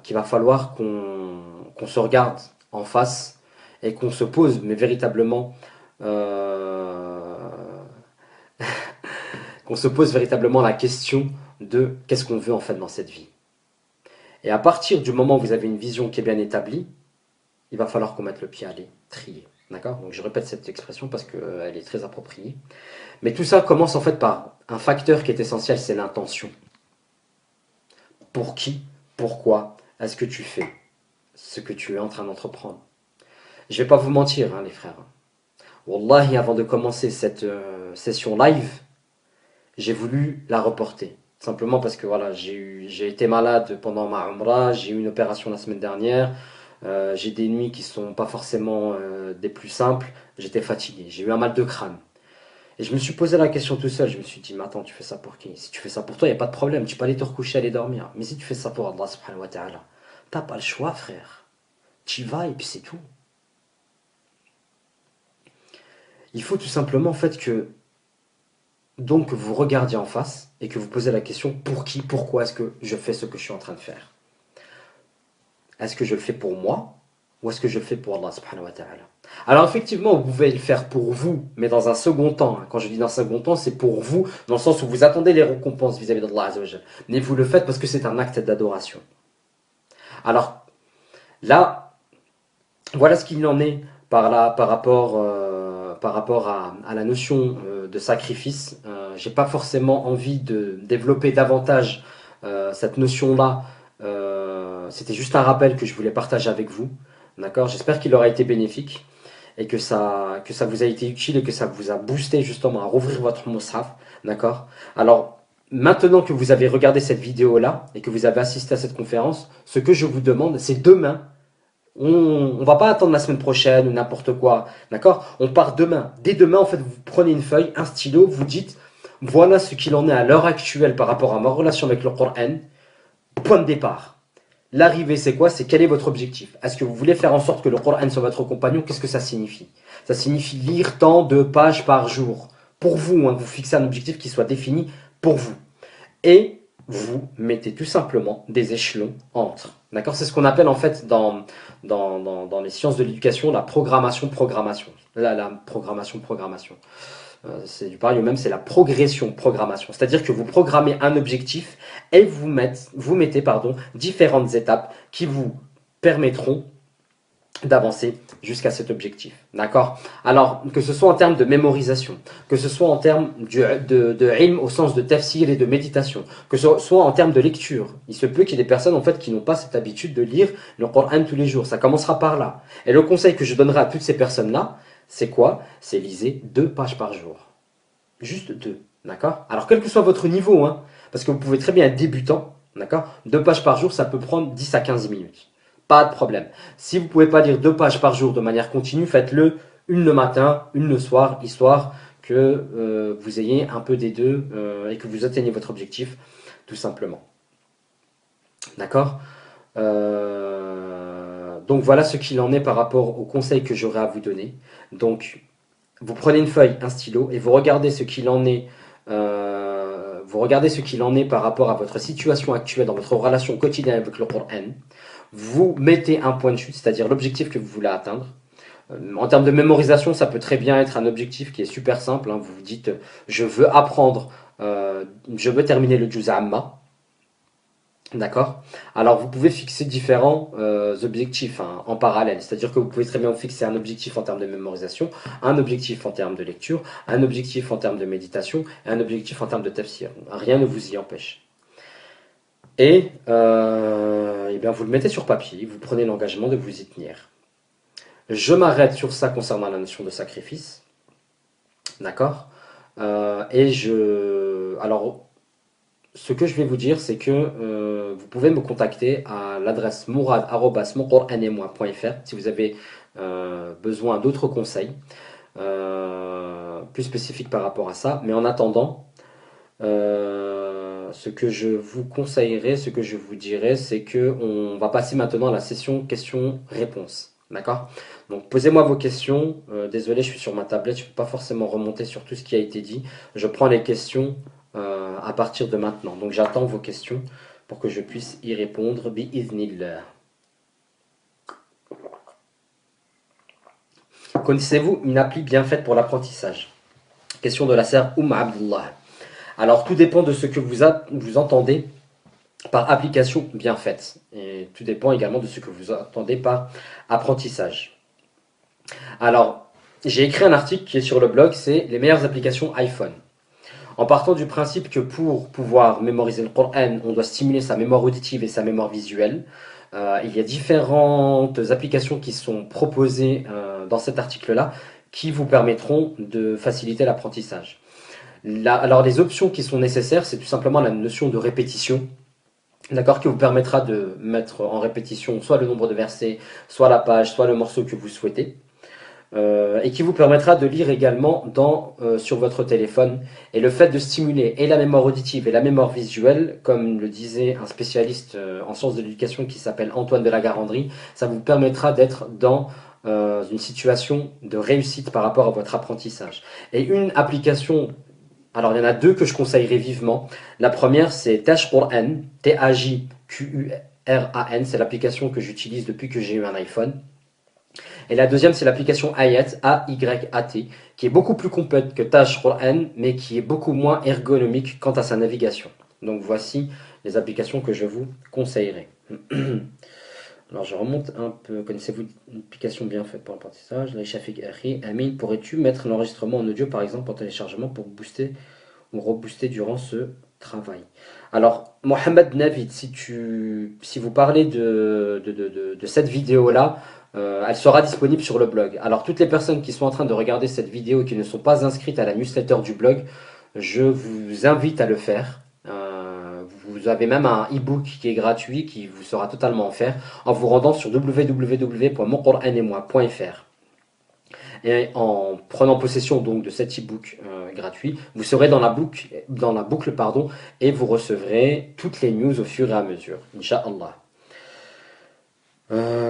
qu'il va falloir qu'on se regarde en face et qu'on se pose, mais véritablement, euh, qu'on se pose véritablement la question de qu'est-ce qu'on veut en fait dans cette vie. Et à partir du moment où vous avez une vision qui est bien établie, il va falloir qu'on mette le pied à les trier. D'accord? Donc je répète cette expression parce qu'elle est très appropriée. Mais tout ça commence en fait par un facteur qui est essentiel, c'est l'intention. Pour qui? Pourquoi est-ce que tu fais ce que tu es en train d'entreprendre? Je vais pas vous mentir, hein, les frères. Wallahi, avant de commencer cette session live, j'ai voulu la reporter. Simplement parce que voilà, j'ai été malade pendant ma Umrah, j'ai eu une opération la semaine dernière, j'ai des nuits qui sont pas forcément des plus simples, j'étais fatigué, j'ai eu un mal de crâne. Et je me suis posé la question tout seul, je me suis dit, mais attends, tu fais ça pour qui? Si tu fais ça pour toi, il n'y a pas de problème, tu peux aller te recoucher, aller dormir. Mais si tu fais ça pour Allah subhanahu wa ta'ala, t'as pas le choix, frère. Tu y vas et puis c'est tout. Il faut tout simplement en fait que donc vous regardiez en face et que vous posez la question pour qui, pourquoi est-ce que je fais ce que je suis en train de faire? Est-ce que je le fais pour moi ou est-ce que je le fais pour Allah subhanahu wa ta'ala? Alors effectivement, vous pouvez le faire pour vous, mais dans un second temps. Quand je dis dans un second temps, c'est pour vous, dans le sens où vous attendez les récompenses vis-à-vis d'Allah Azza wa Jal. Mais vous le faites parce que c'est un acte d'adoration. Alors là, voilà ce qu'il en est par rapport à la notion de sacrifice. J'ai pas forcément envie de développer davantage cette notion-là. C'était juste un rappel que je voulais partager avec vous. D'accord? J'espère qu'il aura été bénéfique et que ça vous a été utile et que ça vous a boosté justement à rouvrir votre mushaf. D'accord? Alors, maintenant que vous avez regardé cette vidéo-là et que vous avez assisté à cette conférence, ce que je vous demande, c'est demain. On va pas attendre la semaine prochaine ou n'importe quoi, d'accord? On part demain. Dès demain, en fait, vous prenez une feuille, un stylo, vous dites, voilà ce qu'il en est à l'heure actuelle par rapport à ma relation avec le Coran. Point de départ. L'arrivée, c'est quoi? C'est quel est votre objectif? Est-ce que vous voulez faire en sorte que le Coran soit votre compagnon? Qu'est-ce que ça signifie? Ça signifie lire tant de pages par jour. Pour vous, hein, vous fixez un objectif qui soit défini pour vous. Et vous mettez tout simplement des échelons entre. D'accord? C'est ce qu'on appelle en fait dans les sciences de l'éducation la programmation-programmation. La programmation-programmation. C'est du pareil, ou même c'est la progression-programmation. C'est-à-dire que vous programmez un objectif et vous mettez différentes étapes qui vous permettront d'avancer jusqu'à cet objectif. D'accord? Alors, que ce soit en termes de mémorisation, que ce soit en termes de ilm au sens de tafsir et de méditation, que ce soit en termes de lecture. Il se peut qu'il y ait des personnes en fait qui n'ont pas cette habitude de lire le Coran tous les jours. Ça commencera par là. Et le conseil que je donnerai à toutes ces personnes-là, c'est quoi? C'est lisez 2 pages par jour. Juste 2. D'accord? Alors, quel que soit votre niveau, hein, parce que vous pouvez très bien être débutant, d'accord? 2 pages par jour, ça peut prendre 10 à 15 minutes. Pas de problème. Si vous ne pouvez pas lire 2 pages par jour de manière continue, faites-le une le matin, une le soir, histoire que vous ayez un peu des deux et que vous atteigniez votre objectif, tout simplement. D'accord? Donc voilà ce qu'il en est par rapport aux conseils que j'aurais à vous donner. Donc, vous prenez une feuille, un stylo, et vous regardez ce qu'il en est. Vous regardez ce qu'il en est par rapport à votre situation actuelle dans votre relation quotidienne avec le Coran. Vous mettez un point de chute, c'est-à-dire l'objectif que vous voulez atteindre. En termes de mémorisation, ça peut très bien être un objectif qui est super simple. Hein. Vous vous dites, je veux apprendre, je veux terminer le Juz Amma. D'accord? Alors, vous pouvez fixer différents objectifs hein, en parallèle. C'est-à-dire que vous pouvez très bien vous fixer un objectif en termes de mémorisation, un objectif en termes de lecture, un objectif en termes de méditation et un objectif en termes de tafsir. Rien ne vous y empêche. Et, bien vous le mettez sur papier, vous prenez l'engagement de vous y tenir. Je m'arrête sur ça concernant la notion de sacrifice. D'accord? Alors, ce que je vais vous dire, c'est que vous pouvez me contacter à l'adresse mourad@moncoranemoi.fr si vous avez besoin d'autres conseils plus spécifiques par rapport à ça. Mais en attendant, ce que je vous conseillerais, ce que je vous dirais, c'est que on va passer maintenant à la session questions-réponses. D'accord? Donc posez-moi vos questions. Désolé, je suis sur ma tablette, je ne peux pas forcément remonter sur tout ce qui a été dit. Je prends les questions à partir de maintenant. Donc j'attends vos questions pour que je puisse y répondre. Bi-idhnillah. Connaissez-vous une appli bien faite pour l'apprentissage? Question de la sœur Abdullah. Alors tout dépend de ce que vous entendez par application bien faite. Et tout dépend également de ce que vous entendez par apprentissage. Alors, j'ai écrit un article qui est sur le blog, c'est les meilleures applications iPhone. En partant du principe que pour pouvoir mémoriser le Coran, on doit stimuler sa mémoire auditive et sa mémoire visuelle. Il y a différentes applications qui sont proposées dans cet article-là qui vous permettront de faciliter l'apprentissage. Alors les options qui sont nécessaires, c'est tout simplement la notion de répétition, d'accord, qui vous permettra de mettre en répétition soit le nombre de versets, soit la page, soit le morceau que vous souhaitez. Et qui vous permettra de lire également sur votre téléphone. Et le fait de stimuler et la mémoire auditive et la mémoire visuelle, comme le disait un spécialiste en sciences de l'éducation qui s'appelle Antoine de la Garandrie, ça vous permettra d'être dans une situation de réussite par rapport à votre apprentissage. Et une application, alors il y en a deux que je conseillerais vivement. La première, c'est Tashquran, T-A-J-Q-U-R-A-N, c'est l'application que j'utilise depuis que j'ai eu un iPhone. Et la deuxième, c'est l'application Ayat, A-Y-A-T, qui est beaucoup plus complète que Taj Quran, mais qui est beaucoup moins ergonomique quant à sa navigation. Donc voici les applications que je vous conseillerais. Alors je remonte un peu. Connaissez-vous une application bien faite pour l'apprentissage? La Shafik Akhi, Amin, pourrais-tu mettre l'enregistrement en audio par exemple en téléchargement pour booster ou rebooster durant ce travail? Alors, Mohamed Navid, si vous parlez de cette vidéo-là, elle sera disponible sur le blog. Alors, toutes les personnes qui sont en train de regarder cette vidéo et qui ne sont pas inscrites à la newsletter du blog, je vous invite à le faire. Vous avez même un e-book qui est gratuit, qui vous sera totalement offert, en vous rendant sur www.moncouranemoi.fr. Et en prenant possession donc de cet e-book gratuit, vous serez dans la boucle pardon, et vous recevrez toutes les news au fur et à mesure, Inch'Allah.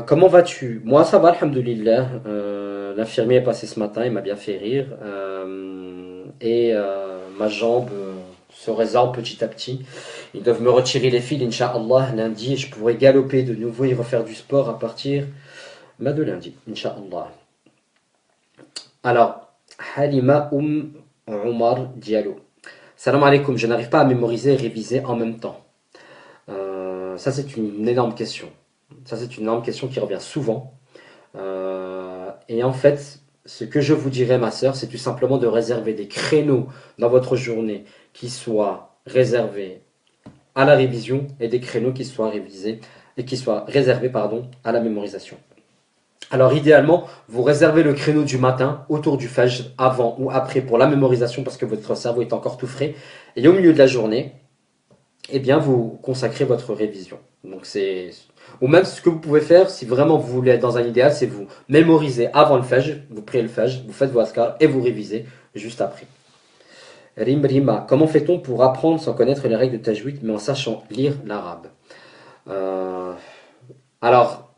Comment vas-tu? Moi ça va, alhamdoulilah. L'infirmier est passé ce matin, il m'a bien fait rire. Ma jambe se résorbe petit à petit. Ils doivent me retirer les fils, Inch'Allah, lundi, et je pourrai galoper de nouveau et refaire du sport à partir de lundi, Inch'Allah. Alors, Halima Omar Diallo. Salam alaikum, je n'arrive pas à mémoriser et réviser en même temps. Ça, c'est une énorme question. Ça, c'est une énorme question qui revient souvent. Et en fait, ce que je vous dirais, ma sœur, c'est tout simplement de réserver des créneaux dans votre journée qui soient réservés à la révision et des créneaux qui soient révisés et qui soient réservés, pardon, à la mémorisation. Alors idéalement, vous réservez le créneau du matin autour du Fajr, avant ou après pour la mémorisation parce que votre cerveau est encore tout frais. Et au milieu de la journée, eh bien vous consacrez votre révision. Donc ou même ce que vous pouvez faire si vraiment vous voulez être dans un idéal, c'est vous mémoriser avant le Fajr, vous priez le Fajr, vous faites vos askar et vous révisez juste après. Rima, comment fait-on pour apprendre sans connaître les règles de tajwid mais en sachant lire l'arabe? Euh, alors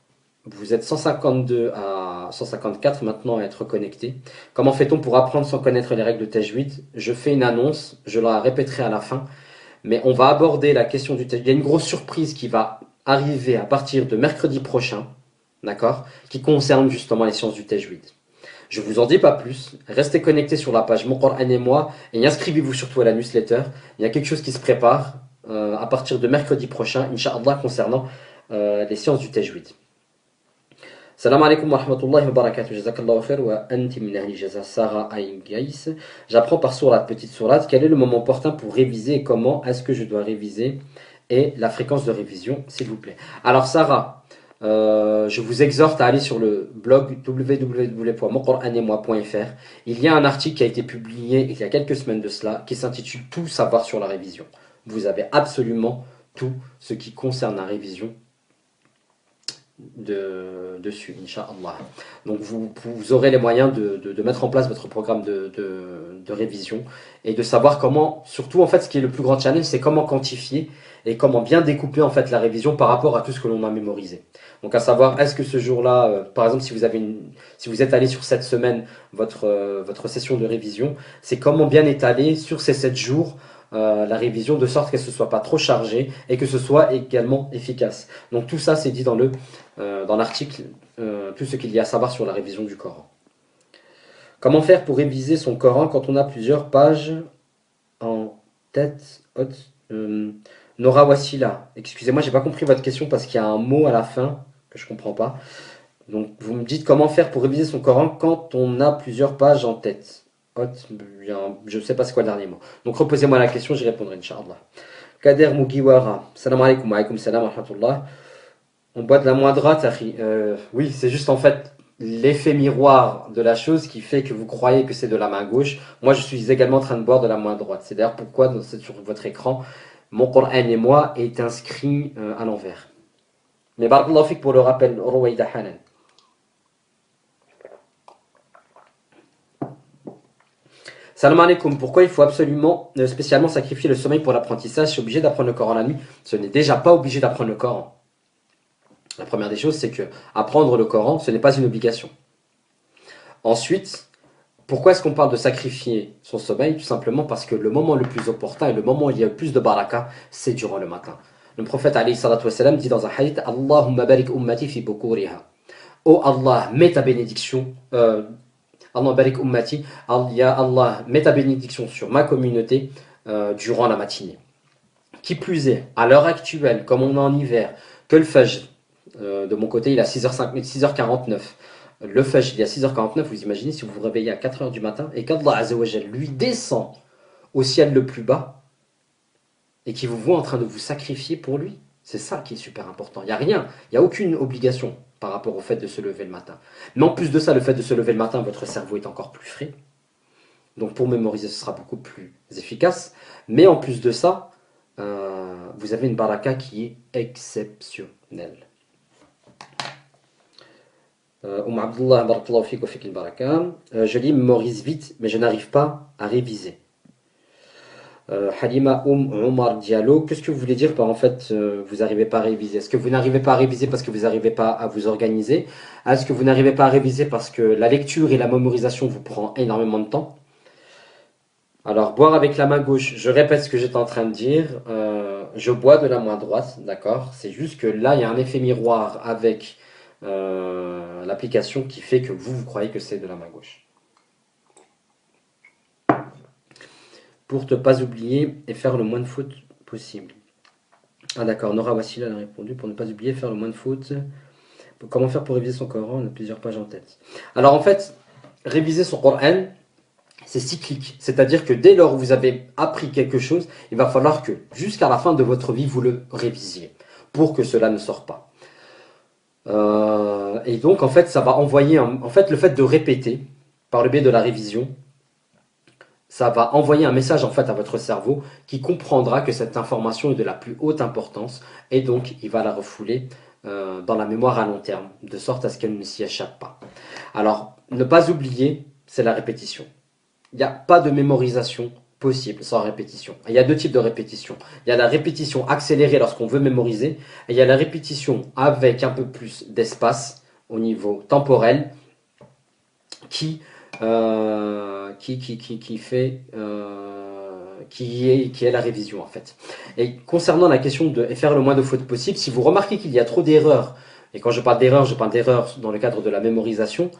vous êtes 152 à 154 maintenant à être connectés. Comment fait-on pour apprendre sans connaître les règles de tajwid? Je fais une annonce, je la répéterai à la fin, mais on va aborder la question du tajwid. Il y a une grosse surprise qui va arriver à partir de mercredi prochain, d'accord, qui concerne justement les sciences du tajwid. Je vous en dis pas plus, restez connectés sur la page Mon Coran et moi, et inscrivez-vous surtout à la newsletter. Il y a quelque chose qui se prépare à partir de mercredi prochain, Inch'Allah, concernant les sciences du tajwid. Salam alaikum wa rahmatullahi wa barakatuh. Jazakallahu khair wa anti min ahli jaza. Sarah Aïngaïs. J'apprends par sourate, petite sourate. Quel est le moment opportun pour réviser et comment est-ce que je dois réviser et la fréquence de révision, s'il vous plaît. Alors, Sarah, je vous exhorte à aller sur le blog www.moncouranemoi.fr. Il y a un article qui a été publié il y a quelques semaines de cela qui s'intitule Tout savoir sur la révision. Vous avez absolument tout ce qui concerne la révision dessus, Inch'Allah. Donc vous aurez les moyens de mettre en place votre programme de révision et de savoir comment, surtout en fait ce qui est le plus grand challenge, c'est comment quantifier et comment bien découper en fait la révision par rapport à tout ce que l'on a mémorisé. Donc à savoir, est-ce que ce jour-là, par exemple si vous êtes allé sur cette semaine votre session de révision, c'est comment bien étaler sur ces 7 jours la révision de sorte qu'elle ne soit pas trop chargée et que ce soit également efficace. Donc tout ça c'est dit dans l'article, tout ce qu'il y a à savoir sur la révision du Coran. Comment faire pour réviser son Coran quand on a plusieurs pages en tête haute? Nora Wassila, excusez-moi, j'ai pas compris votre question parce qu'il y a un mot à la fin que je comprends pas. Donc, vous me dites comment faire pour réviser son Coran quand on a plusieurs pages en tête. Je ne sais pas c'est quoi le dernier mot. Donc, reposez-moi la question, j'y répondrai, Inch'Allah. Kader Mugiwara, salam alaikum, wa alaikum salam wa rahmatullah. On boit de la main droite, Akhi. Oui, c'est juste en fait l'effet miroir de la chose qui fait que vous croyez que c'est de la main gauche. Moi, je suis également en train de boire de la main droite. C'est d'ailleurs pourquoi sur votre écran, mon Coran et moi est inscrit à l'envers. Mais barakallahu fik pour le rappel, Ruwaida Hanan. Salam alaikum, pourquoi il faut absolument, spécialement sacrifier le sommeil pour l'apprentissage? C'est obligé d'apprendre le Coran la nuit? Ce n'est déjà pas obligé d'apprendre le Coran. La première des choses, c'est que apprendre le Coran, ce n'est pas une obligation. Ensuite, pourquoi est-ce qu'on parle de sacrifier son sommeil? Tout simplement parce que le moment le plus opportun et le moment où il y a le plus de baraka, c'est durant le matin. Le prophète alayhi salatu wassalam dit dans un hadith, Allahumma barik ummati fi bukuriha. Oh Allah, mets ta bénédiction, Allah barik ummati, ya Allah, mets ta bénédiction sur ma communauté durant la matinée. Qui plus est, à l'heure actuelle, comme on est en hiver, que le Fajr, de mon côté, il est à 6h49. Le Fajr, il est à 6h49. Vous imaginez si vous vous réveillez à 4h du matin et qu'Allah Azzawajal lui descend au ciel le plus bas et qu'il vous voit en train de vous sacrifier pour lui. C'est ça qui est super important. Il n'y a rien, il n'y a aucune obligation par rapport au fait de se lever le matin. Mais en plus de ça, le fait de se lever le matin, votre cerveau est encore plus frais. Donc pour mémoriser, ce sera beaucoup plus efficace. Mais en plus de ça, vous avez une baraka qui est exceptionnelle. Abdullah, barakallahu fik wa fik al-baraka. Je lis, mémorise vite, mais je n'arrive pas à réviser. Halima Omar Diallo, qu'est-ce que vous voulez dire par en fait vous n'arrivez pas à réviser? Est-ce que vous n'arrivez pas à réviser parce que vous n'arrivez pas à vous organiser? Est-ce que vous n'arrivez pas à réviser parce que la lecture et la mémorisation vous prend énormément de temps? Alors, boire avec la main gauche, je répète ce que j'étais en train de dire, je bois de la main droite, d'accord? C'est juste que là, il y a un effet miroir avec l'application qui fait que vous croyez que c'est de la main gauche. Pour ne pas oublier et faire le moins de fautes possible. Ah d'accord, Nora Wassila a répondu, pour ne pas oublier, faire le moins de fautes. Comment faire pour réviser son Coran? On a plusieurs pages en tête. Alors en fait, réviser son Coran, c'est cyclique. C'est-à-dire que dès lors où vous avez appris quelque chose, il va falloir que jusqu'à la fin de votre vie, vous le révisiez pour que cela ne sorte pas. Et donc en fait, ça va envoyer, en fait, le fait de répéter par le biais de la révision, ça va envoyer un message en fait à votre cerveau qui comprendra que cette information est de la plus haute importance et donc il va la refouler dans la mémoire à long terme, de sorte à ce qu'elle ne s'y échappe pas. Alors, ne pas oublier, c'est la répétition. Il n'y a pas de mémorisation possible sans répétition. Il y a deux types de répétition. Il y a la répétition accélérée lorsqu'on veut mémoriser, et il y a la répétition avec un peu plus d'espace au niveau temporel qui est la révision en fait. Et concernant la question de faire le moins de fautes possible, si vous remarquez qu'il y a trop d'erreurs, et quand je parle d'erreurs dans le cadre de la mémorisation,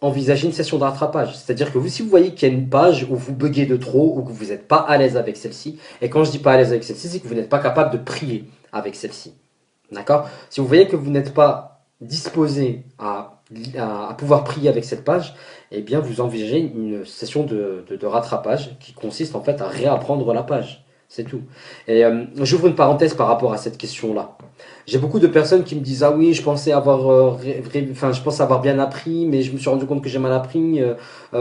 envisagez une session de rattrapage. C'est-à-dire que si vous voyez qu'il y a une page où vous buguez de trop, ou que vous n'êtes pas à l'aise avec celle-ci, et quand je dis pas à l'aise avec celle-ci, c'est que vous n'êtes pas capable de prier avec celle-ci. D'accord? Si vous voyez que vous n'êtes pas disposé à pouvoir prier avec cette page, eh bien vous envisagez une session de rattrapage qui consiste en fait à réapprendre la page. C'est tout. Et j'ouvre une parenthèse par rapport à cette question-là. J'ai beaucoup de personnes qui me disent ah oui, je pensais avoir bien appris, mais je me suis rendu compte que j'ai mal appris,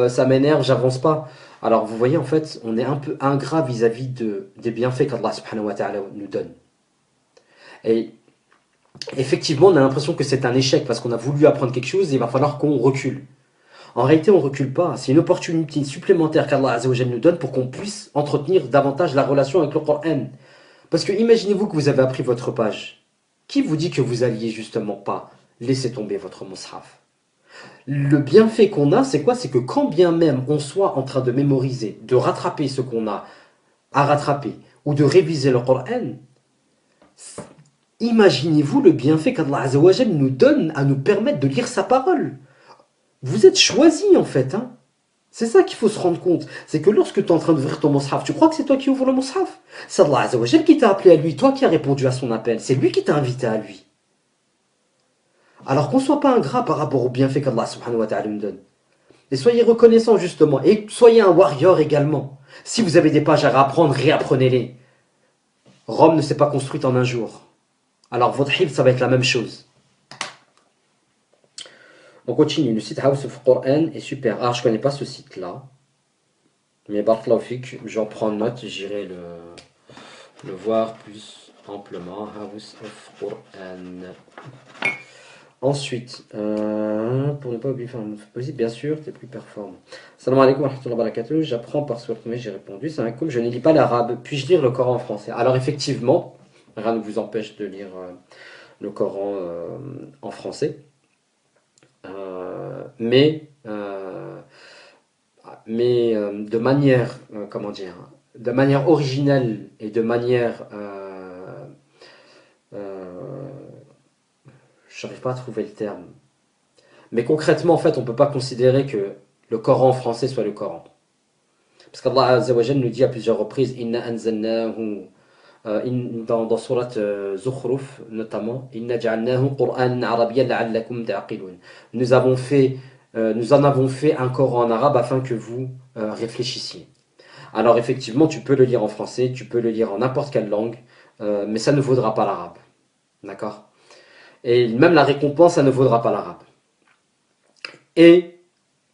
ça m'énerve, j'avance pas. Alors vous voyez en fait, on est un peu ingrat vis-à-vis des bienfaits qu'Allah subhanahu wa ta'ala nous donne. Et effectivement, on a l'impression que c'est un échec parce qu'on a voulu apprendre quelque chose et il va falloir qu'on recule. En réalité, on ne recule pas. C'est une opportunité supplémentaire qu'Allah Azzawajal nous donne pour qu'on puisse entretenir davantage la relation avec le Coran. Parce que imaginez-vous que vous avez appris votre page. Qui vous dit que vous alliez justement pas laisser tomber votre mushaf? Le bienfait qu'on a, c'est quoi? C'est que quand bien même on soit en train de mémoriser, de rattraper ce qu'on a à rattraper, ou de réviser le Coran, imaginez-vous le bienfait qu'Allah Azzawajal nous donne à nous permettre de lire sa parole. Vous êtes choisis en fait. Hein. C'est ça qu'il faut se rendre compte. C'est que lorsque tu es en train d'ouvrir ton mushaf, tu crois que c'est toi qui ouvres le mushaf? C'est Allah Azza wa Jal qui t'a appelé à lui, toi qui as répondu à son appel. C'est lui qui t'a invité à lui. Alors qu'on ne soit pas ingrat par rapport au bienfait qu'Allah subhanahu wa ta'ala nous donne. Et soyez reconnaissants justement. Et soyez un warrior également. Si vous avez des pages à réapprendre, réapprenez-les. Rome ne s'est pas construite en un jour. Alors votre hifz, ça va être la même chose. On continue. Le site House of Quran est super. Alors je ne connais pas ce site-là. Mais Barakallahu Fik, j'en prends note, j'irai le voir plus amplement. House of Quran. Ensuite, pour ne pas oublier faire un possible, bien sûr, t'es plus performant. Salam alaikum wa rahmatullahi wa barakatuh. J'apprends par ce premier, j'ai répondu. Salam alaikum, je ne lis pas l'arabe. Puis-je lire le Coran en français? Alors, effectivement, rien ne vous empêche de lire le Coran en français. Mais de manière, comment dire, de manière originelle et de manière. Je n'arrive pas à trouver le terme. Mais concrètement, en fait, on ne peut pas considérer que le Coran en français soit le Coran. Parce qu'Allah Azza wa Jal nous dit à plusieurs reprises, Inna anzalnahu, dans surat Zukhruf notamment, Inna ja'alnahu Qur'an arabiyyan la'allakum ta'qilun. Nous en avons fait un Coran en arabe afin que vous réfléchissiez. Alors effectivement, tu peux le lire en français, tu peux le lire en n'importe quelle langue, mais ça ne vaudra pas l'arabe. D'accord? Et même la récompense, ça ne vaudra pas l'arabe. Et,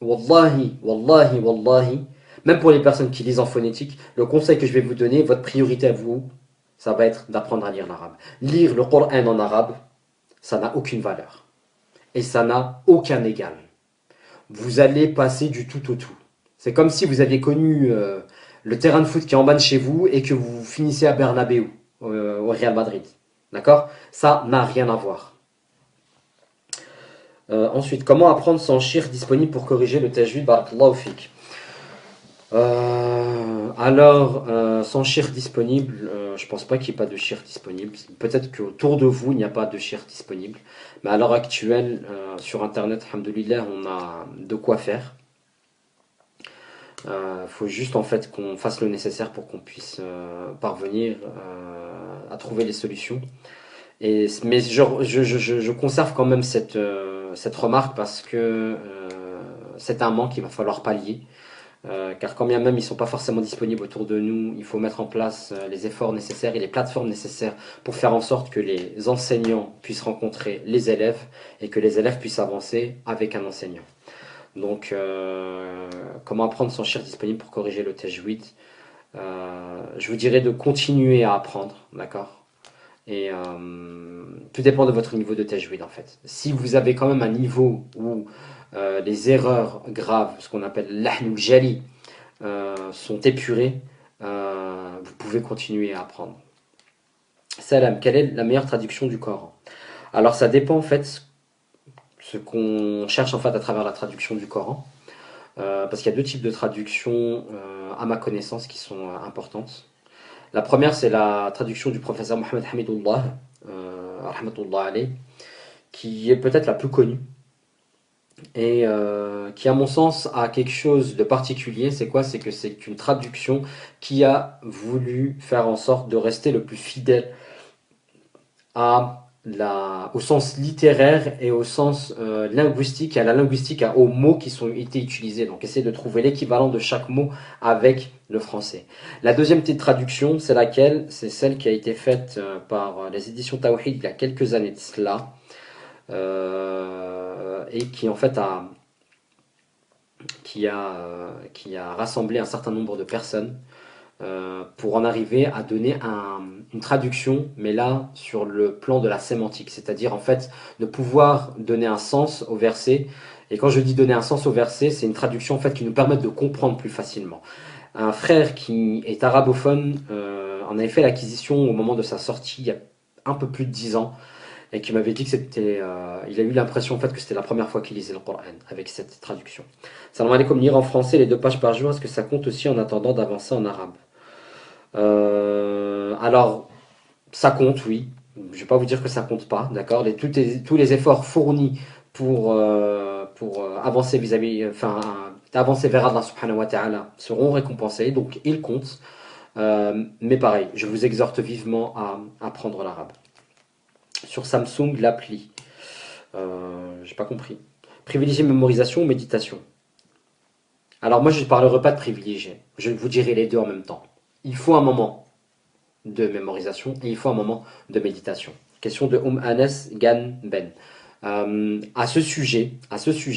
wallahi, wallahi, wallahi, même pour les personnes qui lisent en phonétique, le conseil que je vais vous donner, votre priorité à vous, ça va être d'apprendre à lire l'arabe. Lire le Coran en arabe, ça n'a aucune valeur. Et ça n'a aucun égal. Vous allez passer du tout au tout. C'est comme si vous aviez connu le terrain de foot qui est en bas de chez vous et que vous finissez à Bernabéu, au Real Madrid. D'accord? Ça n'a rien à voir. Ensuite, comment apprendre sans shir disponible pour corriger le tajwid? Barakallahu fik. Sans shir disponible, je pense pas qu'il n'y ait pas de shir disponible. Peut-être qu'autour de vous, il n'y a pas de shir disponible. Mais à l'heure actuelle, sur Internet, alhamdoulilah, on a de quoi faire. Faut juste en fait qu'on fasse le nécessaire pour qu'on puisse parvenir à trouver les solutions. Mais je conserve quand même cette remarque parce que c'est un manque qu'il va falloir pallier. Car quand bien même ils ne sont pas forcément disponibles autour de nous, il faut mettre en place les efforts nécessaires et les plateformes nécessaires pour faire en sorte que les enseignants puissent rencontrer les élèves et que les élèves puissent avancer avec un enseignant. Donc, comment apprendre sans shir disponible pour corriger le tajwid? Je vous dirais de continuer à apprendre, d'accord? Et tout dépend de votre niveau de tajwid en fait. Si vous avez quand même un niveau où les erreurs graves, ce qu'on appelle l'ahl ou jali, sont épurées, vous pouvez continuer à apprendre. Salam, quelle est la meilleure traduction du Coran? Alors ça dépend en fait ce qu'on cherche en fait à travers la traduction du Coran. Parce qu'il y a deux types de traductions à ma connaissance qui sont importantes. La première, c'est la traduction du professeur Mohamed Hamidullah, rahmatullah alayh, qui est peut-être la plus connue et qui, à mon sens, a quelque chose de particulier. C'est quoi? C'est que c'est une traduction qui a voulu faire en sorte de rester le plus fidèle au sens littéraire et au sens linguistique, à la linguistique, aux mots qui ont été utilisés. Donc, essayer de trouver l'équivalent de chaque mot avec le français. La deuxième petite traduction, c'est celle qui a été faite par les éditions Tawhid il y a quelques années de cela, et qui en fait qui a rassemblé un certain nombre de personnes pour en arriver à donner une traduction, mais là sur le plan de la sémantique, c'est-à-dire en fait de pouvoir donner un sens au verset. Et quand je dis donner un sens au verset, c'est une traduction en fait qui nous permet de comprendre plus facilement. Un frère qui est arabophone en avait fait l'acquisition au moment de sa sortie il y a un peu plus de 10 ans et qui m'avait dit que il a eu l'impression en fait que c'était la première fois qu'il lisait le Coran avec cette traduction. Salam alaikum, lire en français les 2 pages par jour, est-ce que ça compte aussi en attendant d'avancer en arabe? Alors, ça compte, oui. Je ne vais pas vous dire que ça compte pas, d'accord? Tous les efforts fournis pour avancer vis-à-vis, enfin, avancés vers Allah subhanahu wa ta'ala seront récompensés, donc ils comptent. Mais pareil, je vous exhorte vivement à apprendre l'arabe. Sur Samsung, l'appli, j'ai pas compris. Privilégier mémorisation ou méditation? Alors moi je ne parlerai pas de privilégier, je vous dirai les deux en même temps. Il faut un moment de mémorisation et il faut un moment de méditation. Question de Anas Gan Ben. À ce sujet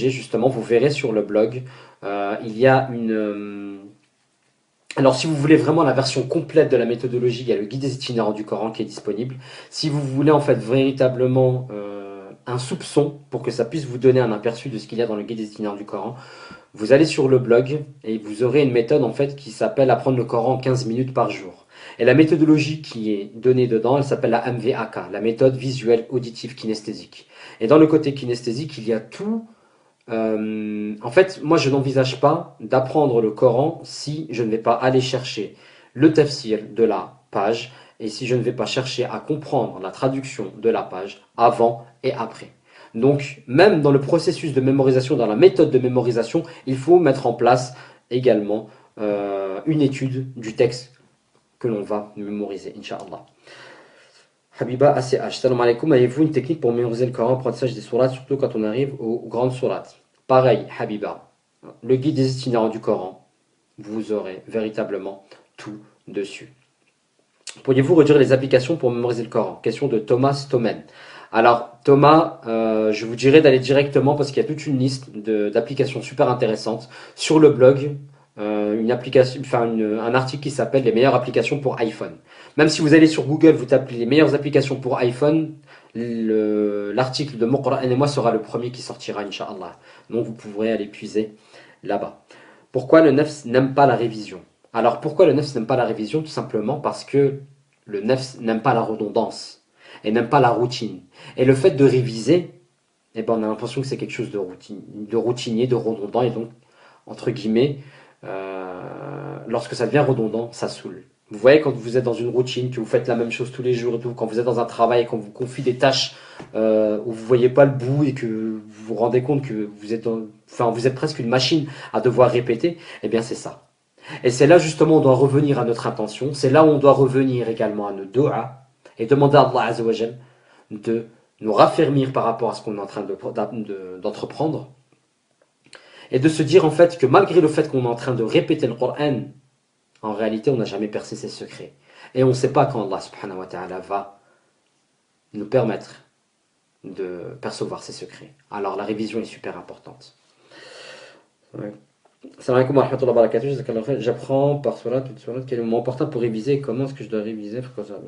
justement, vous verrez sur le blog, il y a une... alors si vous voulez vraiment la version complète de la méthodologie, il y a le guide des itinérants du Coran qui est disponible. Si vous voulez en fait véritablement un soupçon pour que ça puisse vous donner un aperçu de ce qu'il y a dans le guide des itinérants du Coran, vous allez sur le blog et vous aurez une méthode en fait qui s'appelle apprendre le Coran en 15 minutes par jour. Et la méthodologie qui est donnée dedans, elle s'appelle la MVAK, la méthode visuelle auditive kinesthésique. Et dans le côté kinesthésique, il y a tout. En fait, moi je n'envisage pas d'apprendre le Coran si je ne vais pas aller chercher le tafsir de la page et si je ne vais pas chercher à comprendre la traduction de la page avant et après. Donc, même dans le processus de mémorisation, dans la méthode de mémorisation, il faut mettre en place également une étude du texte que l'on va mémoriser, Inch'Allah. Habiba ACH, salam alaikum, avez-vous une technique pour mémoriser le Coran, apprentissage des sourates, surtout quand on arrive aux grandes sourates? Pareil, Habiba, le guide des itinérants du Coran, vous aurez véritablement tout dessus. Pourriez-vous réduire les applications pour mémoriser le Coran? Question de Thomas Tomen. Alors Thomas, je vous dirais d'aller directement parce qu'il y a toute une liste d'applications super intéressantes sur le blog. Une application, enfin un article qui s'appelle les meilleures applications pour iPhone. Même si vous allez sur Google, vous tapez les meilleures applications pour iPhone, l'article de Mon Coran et moi sera le premier qui sortira, Inch'Allah. Donc vous pourrez aller puiser là-bas. Pourquoi le nefs n'aime pas la révision? Alors pourquoi le nefs n'aime pas la révision? Tout simplement parce que le nefs n'aime pas la redondance et n'aime pas la routine. Et le fait de réviser, eh ben, on a l'impression que c'est quelque chose de routinier, de redondant, et donc, entre guillemets, lorsque ça devient redondant, ça saoule. Vous voyez, quand vous êtes dans une routine, que vous faites la même chose tous les jours et tout, quand vous êtes dans un travail, quand vous confie des tâches où vous voyez pas le bout et que vous vous rendez compte que vous êtes, enfin, vous êtes presque une machine à devoir répéter, eh bien c'est ça. Et c'est là justement où on doit revenir à notre intention, c'est là où on doit revenir également à nos doigts et demander à Allah Azzawajal de nous raffermir par rapport à ce qu'on est en train d'entreprendre et de se dire en fait que malgré le fait qu'on est en train de répéter le Coran, en réalité on n'a jamais percé ses secrets. Et on ne sait pas quand Allah subhanahu wa ta'ala va nous permettre de percevoir ses secrets. Alors la révision est super importante. Ouais. Salam alaikum wa rahmatullahi wa barakatuh. J'apprends par surat, quel est le moment opportun pour réviser, comment est-ce que je dois réviser?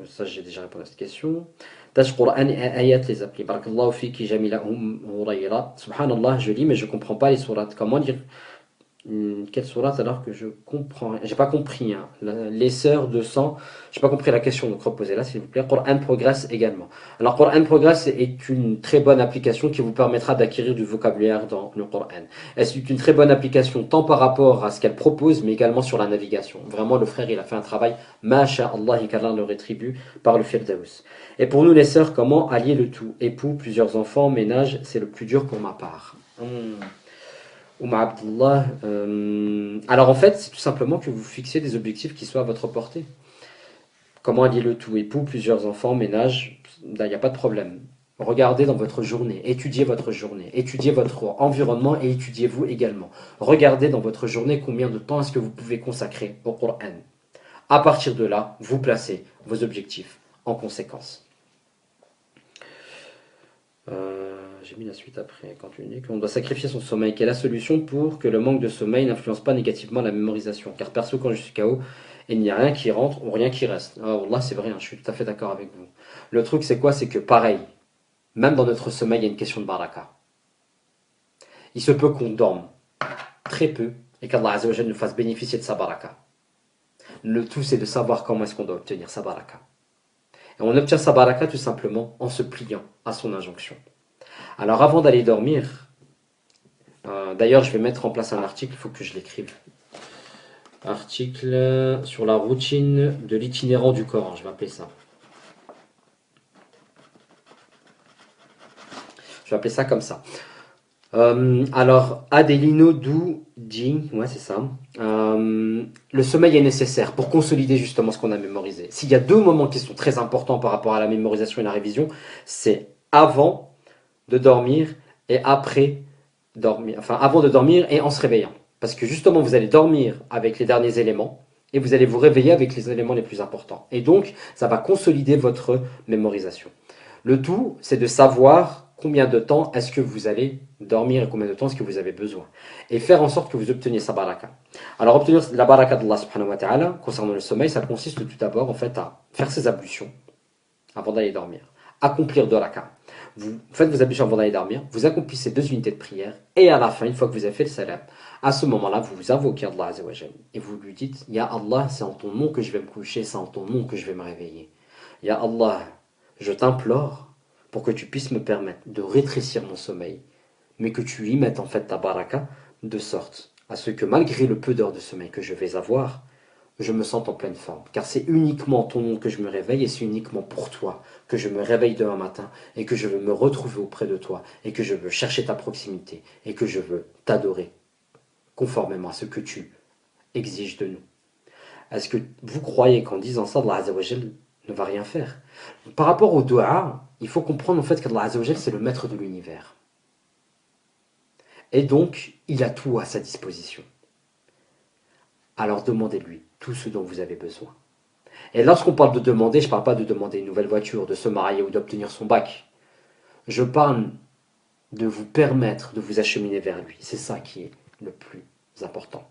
Ça j'ai déjà répondu à cette question. Tâche Qur'an et ayat les applis. Barakallahu fiki jamila hurayra. Subhanallah, je lis mais je comprends pas les sourates. Comment dire quelle sourate alors que je comprends rien? J'ai pas compris, hein. Les sœurs de sang, j'ai pas compris la question, donc reposez-la s'il vous plaît. Quran Progress également. Alors Quran Progress est une très bonne application qui vous permettra d'acquérir du vocabulaire dans le Coran. C'est une très bonne application tant par rapport à ce qu'elle propose, mais également sur la navigation. Vraiment, le frère, il a fait un travail, masha'Allah, et qu'Allah le rétribue par le Firdaus. Et pour nous les sœurs, comment allier le tout? Époux, plusieurs enfants, ménage, c'est le plus dur pour ma part. Abdullah, alors en fait, c'est tout simplement que vous fixiez des objectifs qui soient à votre portée. Comment allier le tout? Époux, plusieurs enfants, ménage, il n'y a pas de problème. Regardez dans votre journée, étudiez votre environnement et étudiez-vous également. Regardez dans votre journée combien de temps est-ce que vous pouvez consacrer au Coran. À partir de là, vous placez vos objectifs en conséquence. J'ai mis la suite après, quand tu dis qu'on doit sacrifier son sommeil. Quelle est la solution pour que le manque de sommeil n'influence pas négativement la mémorisation? Car perso, quand je suis KO, il n'y a rien qui rentre ou rien qui reste. Ah, Wallah, c'est vrai, hein, je suis tout à fait d'accord avec vous. Le truc, c'est quoi? C'est que pareil, même dans notre sommeil, il y a une question de baraka. Il se peut qu'on dorme très peu et qu'Allah Azzawajal nous fasse bénéficier de sa baraka. Le tout, c'est de savoir comment est-ce qu'on doit obtenir sa baraka. Et on obtient sa baraka tout simplement en se pliant à son injonction. Alors avant d'aller dormir, d'ailleurs je vais mettre en place un article, il faut que je l'écrive. Article sur la routine de l'itinérant du Coran, je vais appeler ça. Je vais appeler ça comme ça. Alors, Adelino Dou dit, ouais, c'est ça. Le sommeil est nécessaire pour consolider justement ce qu'on a mémorisé. S'il y a deux moments qui sont très importants par rapport à la mémorisation et la révision, c'est avant de dormir et après dormir. Enfin, avant de dormir et en se réveillant. Parce que justement, vous allez dormir avec les derniers éléments et vous allez vous réveiller avec les éléments les plus importants. Et donc, ça va consolider votre mémorisation. Le tout, c'est de savoir combien de temps est-ce que vous allez dormir et combien de temps est-ce que vous avez besoin. Et faire en sorte que vous obteniez sa baraka. Alors, obtenir la baraka d'Allah subhanahu wa ta'ala, concernant le sommeil, ça consiste tout d'abord en fait à faire ses ablutions avant d'aller dormir. Accomplir 2 rak'ahs. Vous faites vos ablutions avant d'aller dormir, vous accomplissez 2 unités de prière, et à la fin, une fois que vous avez fait le salam, à ce moment-là, vous vous invoquez Allah Azza wa Jal, et vous lui dites, Ya Allah, c'est en ton nom que je vais me coucher, c'est en ton nom que je vais me réveiller. Ya Allah, je t'implore pour que tu puisses me permettre de rétrécir mon sommeil, mais que tu y mettes en fait ta baraka, de sorte à ce que malgré le peu d'heures de sommeil que je vais avoir, je me sente en pleine forme. Car c'est uniquement en ton nom que je me réveille et c'est uniquement pour toi que je me réveille demain matin et que je veux me retrouver auprès de toi et que je veux chercher ta proximité et que je veux t'adorer conformément à ce que tu exiges de nous. Est-ce que vous croyez qu'en disant ça, Allah Azza wa Jal ne va rien faire? Par rapport au dua, il faut comprendre en fait qu'Allah Azza wa Jal c'est le maître de l'univers. Et donc, il a tout à sa disposition. Alors demandez-lui tout ce dont vous avez besoin. Et lorsqu'on parle de demander, je ne parle pas de demander une nouvelle voiture, de se marier ou d'obtenir son bac. Je parle de vous permettre de vous acheminer vers lui. C'est ça qui est le plus important.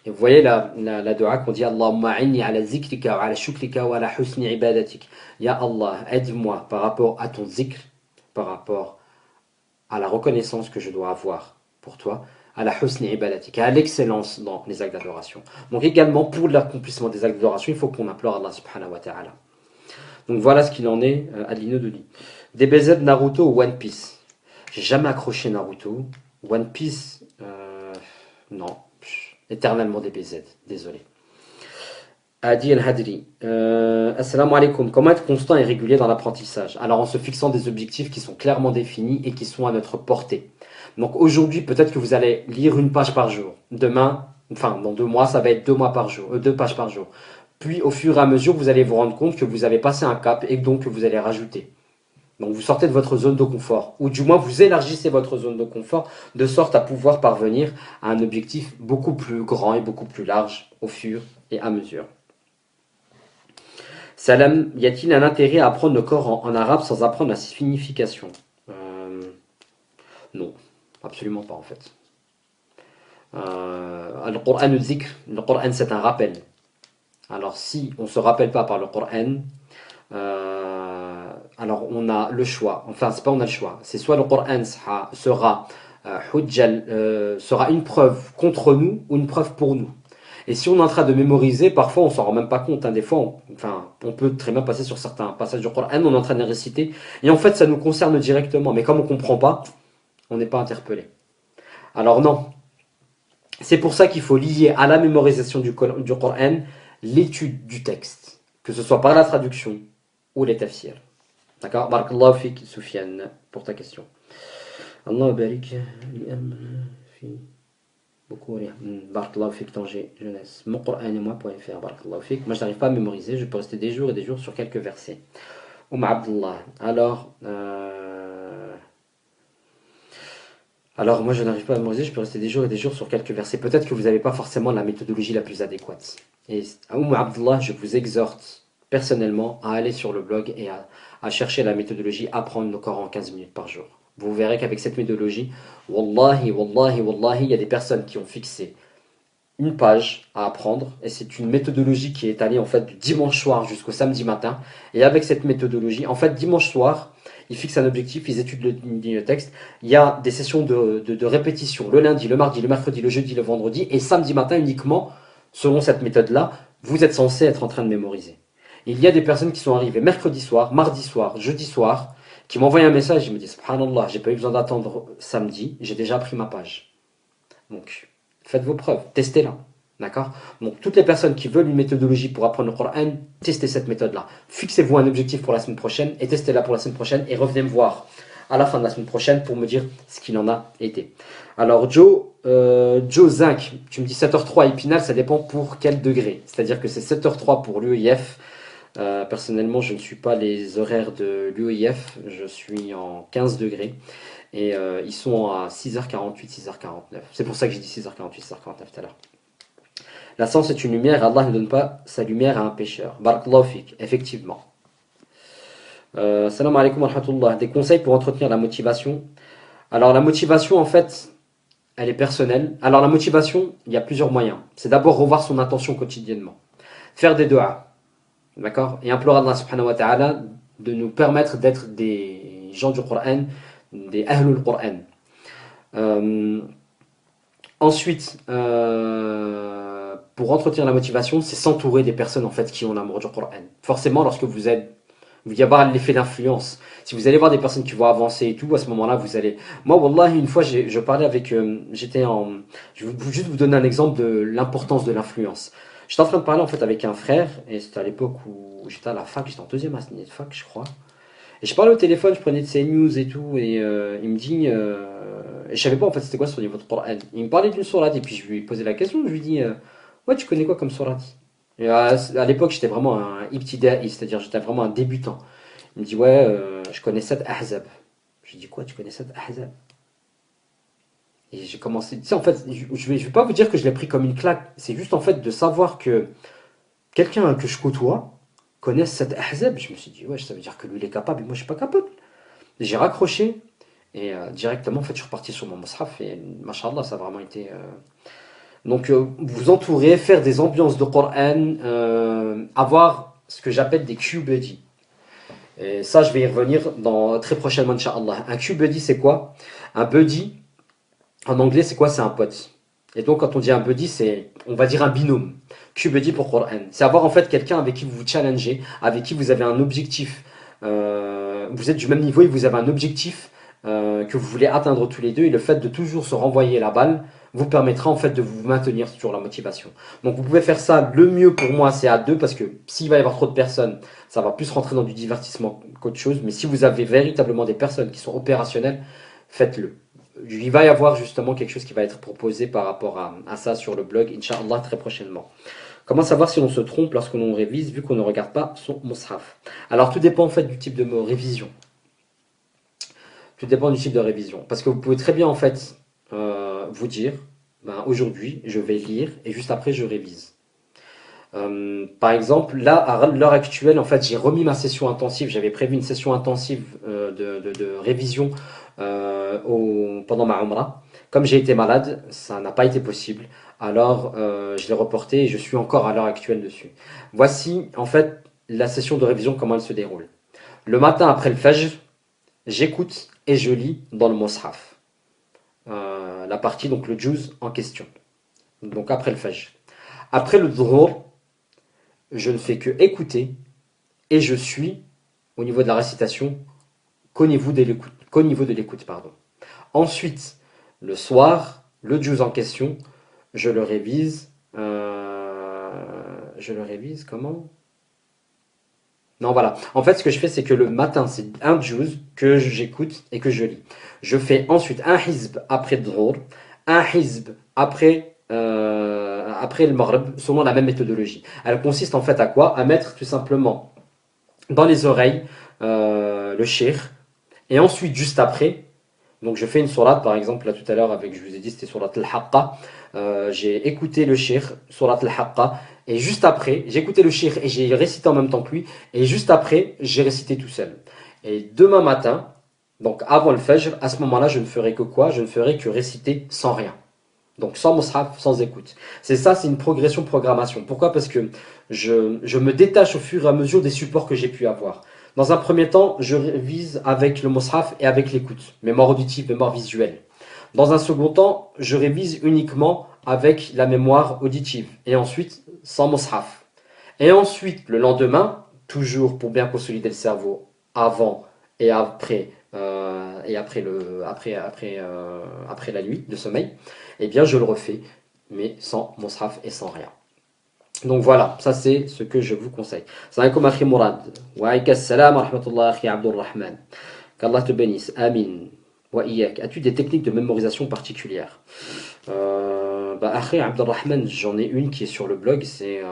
Et vous voyez la dua qu'on dit Allahumma a'inni ala zikrika wa ala shukrika wa ala husni ibadatik. Ya Allah, aide-moi par rapport à ton zikr, par rapport à la reconnaissance que je dois avoir pour toi, à la husni ibadatik, à l'excellence dans les actes d'adoration. Donc également, pour l'accomplissement des actes d'adoration, il faut qu'on implore Allah subhanahu wa ta'ala. Donc voilà ce qu'il en est à l'ino de lit. DBZ, Naruto ou One Piece. J'ai jamais accroché Naruto. One Piece, non. Éternellement DBZ, désolé. Adi El-Hadri. Assalamu alaikum. Comment être constant et régulier dans l'apprentissage? Alors en se fixant des objectifs qui sont clairement définis et qui sont à notre portée. Donc aujourd'hui, peut-être que vous allez lire une page par jour. Demain, enfin dans 2 mois, ça va être 2 pages par jour. Puis au fur et à mesure, vous allez vous rendre compte que vous avez passé un cap et donc que vous allez rajouter. Donc vous sortez de votre zone de confort, ou du moins vous élargissez votre zone de confort, de sorte à pouvoir parvenir à un objectif beaucoup plus grand et beaucoup plus large au fur et à mesure. Salam, y a-t-il un intérêt à apprendre le Coran en arabe sans apprendre la signification? Non, absolument pas en fait. Le Coran nous dit que le Coran c'est un rappel. Alors si on ne se rappelle pas par le Coran, alors on a le choix. Enfin, c'est pas on a le choix. C'est soit le Coran sera sera une preuve contre nous ou une preuve pour nous. Et si on est en train de mémoriser, parfois on s'en rend même pas compte. Hein. Des fois, on peut très bien passer sur certains passages du Coran, on est en train de les réciter, et en fait ça nous concerne directement. Mais comme on comprend pas, on n'est pas interpellé. Alors non. C'est pour ça qu'il faut lier à la mémorisation du Coran l'étude du texte, que ce soit par la traduction ou les tafsirs. D'accord? Barakallahu fik, Soufiane, pour ta question. Allah barik fi beaucoup rire. Barakallahu fik, Tanger, jeunesse. Mon Coran et moi.fr. Barakallahu fik. Moi, je n'arrive pas à mémoriser, je peux rester des jours et des jours sur quelques versets. Abdullah. Alors, moi, je n'arrive pas à mémoriser, je peux rester des jours et des jours sur quelques versets. Peut-être que vous n'avez pas forcément la méthodologie la plus adéquate. Et Abdullah, je vous exhorte personnellement à aller sur le blog et à chercher la méthodologie apprendre le Coran en 15 minutes par jour. Vous verrez qu'avec cette méthodologie, wallahi, wallahi, wallahi, il y a des personnes qui ont fixé une page à apprendre, et c'est une méthodologie qui est allée en fait du dimanche soir jusqu'au samedi matin. Et avec cette méthodologie, en fait, dimanche soir, ils fixent un objectif, ils étudient le texte. Il y a des sessions de répétition le lundi, le mardi, le mercredi, le jeudi, le vendredi, et samedi matin uniquement, selon cette méthode-là, vous êtes censé être en train de mémoriser. Il y a des personnes qui sont arrivées mercredi soir, mardi soir, jeudi soir, qui m'envoient un message, ils me disent subhanallah, j'ai pas eu besoin d'attendre samedi, j'ai déjà pris ma page. Donc, faites vos preuves, testez-la. D'accord? Donc, toutes les personnes qui veulent une méthodologie pour apprendre le Coran, testez cette méthode-là. Fixez-vous un objectif pour la semaine prochaine et testez-la pour la semaine prochaine et revenez me voir à la fin de la semaine prochaine pour me dire ce qu'il en a été. Alors Joe Zinc, tu me dis 7h03 Épinal, ça dépend pour quel degré. C'est-à-dire que c'est 7h03 pour l'UEIF. Personnellement, je ne suis pas les horaires de l'UEIF, je suis en 15 degrés. Et ils sont à 6h48, 6h49. C'est pour ça que j'ai dit 6h48, 6h49 tout à l'heure. La science est une lumière, Allah ne donne pas sa lumière à un pécheur. Barakallahu fik, effectivement. Salam alaikum wa rahmatullah. Des conseils pour entretenir la motivation. Alors la motivation, en fait, elle est personnelle. Alors la motivation, il y a plusieurs moyens. C'est d'abord revoir son intention quotidiennement. Faire des du'as. D'accord? Et implorer Allah subhanahu wa ta'ala de nous permettre d'être des gens du Coran, des Ahlul Coran. Ensuite, pour entretenir la motivation, c'est s'entourer des personnes en fait qui ont l'amour du Coran. Forcément, lorsque vous y avoir l'effet d'influence. Si vous allez voir des personnes qui vont avancer et tout, à ce moment-là, vous allez. Moi, wallahi, une fois, je parlais avec. Je vais juste vous donner un exemple de l'importance de l'influence. J'étais en train de parler en fait avec un frère, et c'était à l'époque où j'étais à la fac, j'étais en deuxième année de fac, je crois. Et je parlais au téléphone, je prenais de ses news et tout, et il me dit. Et je savais pas en fait c'était quoi son niveau de Coran. Il me parlait d'une sourate, et puis je lui ai posé la question, je lui ai dit ouais, tu connais quoi comme sourate? Et à l'époque, j'étais vraiment un ibtida'i, c'est-à-dire j'étais vraiment un débutant. Il me dit ouais, je connais 7 Ahzab. Je lui dis quoi, tu connais 7 Ahzab? Et j'ai commencé. Tu sais, en fait, je vais pas vous dire que je l'ai pris comme une claque. C'est juste en fait de savoir que quelqu'un que je côtoie connaisse 7 Ahzab. Je me suis dit ouais, ça veut dire que lui il est capable et moi je suis pas capable. Et j'ai raccroché et directement en fait je suis reparti sur mon mushaf et machallah ça a vraiment été. Donc vous entourer, faire des ambiances de Coran, avoir ce que j'appelle des Q-buddy. Et ça, je vais y revenir très prochainement, Inch'Allah. Un Q-buddy, c'est quoi? Un buddy, en anglais, c'est quoi? C'est un pote. Et donc, quand on dit un buddy, c'est, on va dire un binôme. Q-buddy pour Coran. C'est avoir en fait quelqu'un avec qui vous vous challengez, avec qui vous avez un objectif. Vous êtes du même niveau et vous avez un objectif que vous voulez atteindre tous les deux. Et le fait de toujours se renvoyer la balle vous permettra en fait de vous maintenir sur la motivation. Donc vous pouvez faire ça, le mieux pour moi c'est à deux parce que s'il va y avoir trop de personnes, ça va plus rentrer dans du divertissement qu'autre chose, mais si vous avez véritablement des personnes qui sont opérationnelles, faites-le. Il va y avoir justement quelque chose qui va être proposé par rapport à ça sur le blog, Inch'Allah, très prochainement. Comment savoir si on se trompe lorsque l'on révise vu qu'on ne regarde pas son mushaf? Alors tout dépend en fait du type de révision. Tout dépend du type de révision. Parce que vous pouvez très bien en fait vous dire, ben, aujourd'hui je vais lire et juste après je révise. Par exemple, là à l'heure actuelle, en fait j'ai remis ma session intensive. J'avais prévu une session intensive de révision pendant ma Umrah. Comme j'ai été malade, ça n'a pas été possible. Alors je l'ai reporté et je suis encore à l'heure actuelle dessus. Voici en fait la session de révision, comment elle se déroule. Le matin après le Fajr, j'écoute et je lis dans le Mus'haf. La partie, donc le juz en question. Donc après le Fajr. Après le Dhuhr, je ne fais que écouter et je suis, au niveau de la récitation, qu'au niveau de l'écoute. Pardon. Ensuite, le soir, le juz en question, je le révise. Je le révise comment? Non, voilà. En fait, ce que je fais, c'est que le matin, c'est un juz que j'écoute et que je lis. Je fais ensuite un hizb après Dhuhr, un hizb après le Maghrib, selon la même méthodologie. Elle consiste en fait à quoi? À mettre tout simplement dans les oreilles le shir, et ensuite, juste après, donc je fais une sourate, par exemple, là tout à l'heure, je vous ai dit, c'était sourate al-Haqqa. J'ai écouté le shir, sourate al-Haqqa, et juste après, j'ai écouté le shir et j'ai récité en même temps que lui, et juste après, j'ai récité tout seul. Et demain matin, donc avant le Fajr, à ce moment-là, je ne ferai que quoi? Je ne ferai que réciter sans rien. Donc sans mushaf, sans écoute. C'est ça, c'est une programmation. Pourquoi? Parce que je me détache au fur et à mesure des supports que j'ai pu avoir. Dans un premier temps, je révise avec le mushaf et avec l'écoute, mémoire auditive, mémoire visuelle. Dans un second temps, je révise uniquement avec la mémoire auditive et ensuite sans mushaf. Et ensuite, le lendemain, toujours pour bien consolider le cerveau avant et après après la nuit de sommeil, eh bien je le refais, mais sans mushaf et sans rien. Donc voilà, ça c'est ce que je vous conseille. Salam alaikum akhi Mourad. Wa alayka salam wa rahmatullah akhi Abdul Rahman. Qu'Allah te bénisse. Amin. Wa iyyak. As-tu des techniques de mémorisation particulières? Après, Abdelrahman, j'en ai une qui est sur le blog, c'est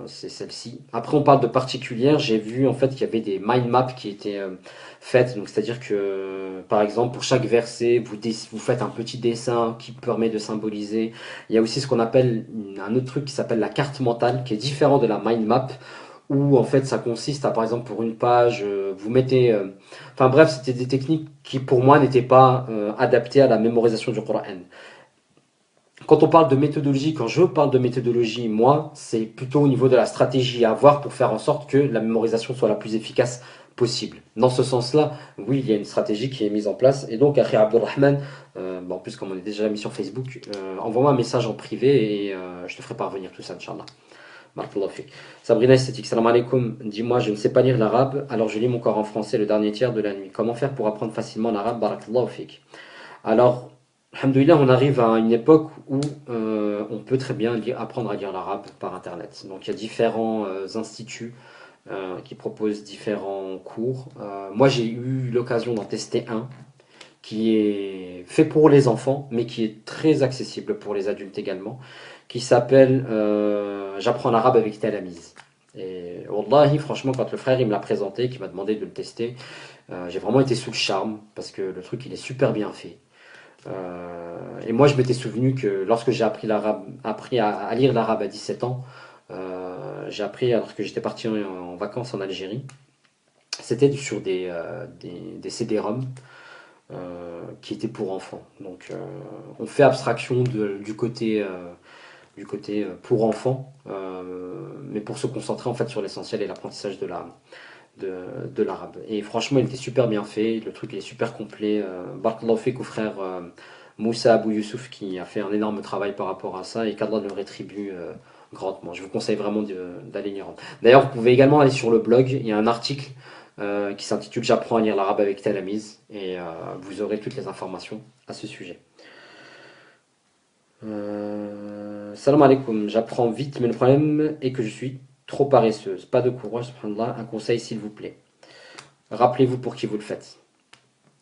celle-ci. Après, on parle de particulière. J'ai vu en fait qu'il y avait des mind maps qui étaient faites. Donc, c'est-à-dire que, par exemple, pour chaque verset, vous faites un petit dessin qui permet de symboliser. Il y a aussi ce qu'on appelle un autre truc qui s'appelle la carte mentale, qui est différent de la mind map, où en fait ça consiste à, par exemple, pour une page, vous mettez. Enfin bref, c'était des techniques qui pour moi n'étaient pas adaptées à la mémorisation du Coran. Quand on parle de méthodologie, quand je parle de méthodologie, moi, c'est plutôt au niveau de la stratégie à avoir pour faire en sorte que la mémorisation soit la plus efficace possible. Dans ce sens-là, oui, il y a une stratégie qui est mise en place. Et donc, Akhi Abdulrahman, en plus, comme on est déjà mis sur Facebook, envoie-moi un message en privé et je te ferai parvenir tout ça, Inch'Allah. Barakallahu fik. Sabrina esthétique, salam alaikum. Dis-moi, je ne sais pas lire l'arabe, alors je lis mon corps en français le dernier tiers de la nuit. Comment faire pour apprendre facilement l'arabe? Barakallahu fik. Alors, alhamdoulilah, on arrive à une époque où on peut très bien apprendre à lire l'arabe par internet. Donc il y a différents instituts qui proposent différents cours. Moi j'ai eu l'occasion d'en tester un qui est fait pour les enfants, mais qui est très accessible pour les adultes également, qui s'appelle J'apprends l'arabe avec Talamise. Et wallahi, franchement, quand le frère il me l'a présenté, qui m'a demandé de le tester, j'ai vraiment été sous le charme, parce que le truc il est super bien fait. Et moi, je m'étais souvenu que lorsque j'ai appris l'arabe, appris à lire l'arabe à 17 ans, j'ai appris alors que j'étais parti en vacances en Algérie. C'était sur des CD-ROM qui étaient pour enfants. Donc, on fait abstraction du côté pour enfants, mais pour se concentrer en fait sur l'essentiel et l'apprentissage de l'arabe. Et franchement, il était super bien fait, le truc il est super complet. Barakallahu fik au frère Moussa Abou Youssouf qui a fait un énorme travail par rapport à ça et qu'Allah le rétribue grandement. Je vous conseille vraiment d'aller y rendre. D'ailleurs, vous pouvez également aller sur le blog, il y a un article qui s'intitule J'apprends à lire l'arabe avec Talamise et vous aurez toutes les informations à ce sujet. Salam alaikum, j'apprends vite, mais le problème est que je suis trop paresseuse. Pas de courage, subhanallah. Un conseil, s'il vous plaît. Rappelez-vous pour qui vous le faites.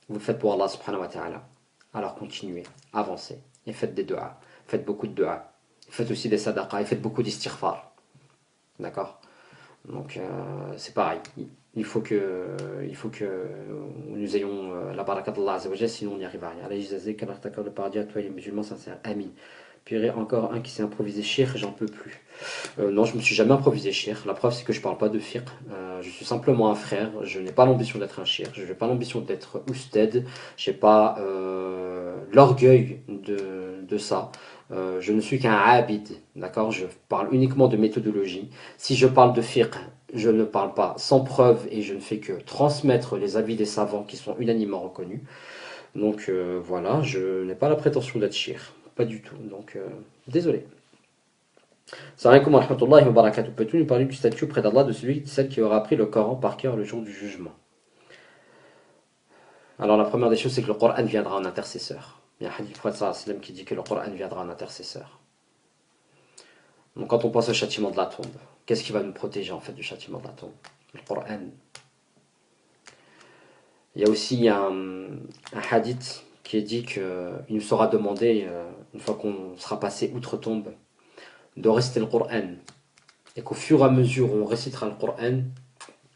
Vous le faites pour Allah, subhanahu wa ta'ala. Alors continuez, avancez. Et faites des du'as. Faites beaucoup de du'as. Faites aussi des sadaqas et faites beaucoup d'istighfar. D'accord? Donc, c'est pareil. Il faut que nous ayons la baraka d'Allah Azza wa Jalla, sinon on n'y arrive à rien. Allah Jazak, qu'Allah t'accorde le paradis à toi et les musulmans sincères. Amin. Puis encore un qui s'est improvisé shir, j'en peux plus. Non, je me suis jamais improvisé shir. La preuve, c'est que je parle pas de fiqh. Je suis simplement un frère. Je n'ai pas l'ambition d'être un shir. Je n'ai pas l'ambition d'être ousted. Je n'ai pas l'orgueil de ça. Je ne suis qu'un abid. D'accord? Je parle uniquement de méthodologie. Si je parle de fiqh, je ne parle pas sans preuve et je ne fais que transmettre les avis des savants qui sont unanimement reconnus. Donc voilà, je n'ai pas la prétention d'être shir. Pas du tout. Donc désolé. Salam alaikum wa rahmatullahi wa barakatuh. Peux-tu nous parler du statut auprès d'Allah de celle qui aura appris le Coran par cœur le jour du jugement? Alors la première des choses, c'est que le Coran viendra en intercesseur. Il y a un hadith du prophète sallallahu alayhi wa sallam qui dit que le Coran viendra en intercesseur. Donc quand on pense au châtiment de la tombe, qu'est-ce qui va nous protéger en fait du châtiment de la tombe? Le Coran. Il y a aussi un hadith qui est dit qu'il nous sera demandé, une fois qu'on sera passé outre-tombe, de réciter le Coran. Et qu'au fur et à mesure où on récitera le Coran,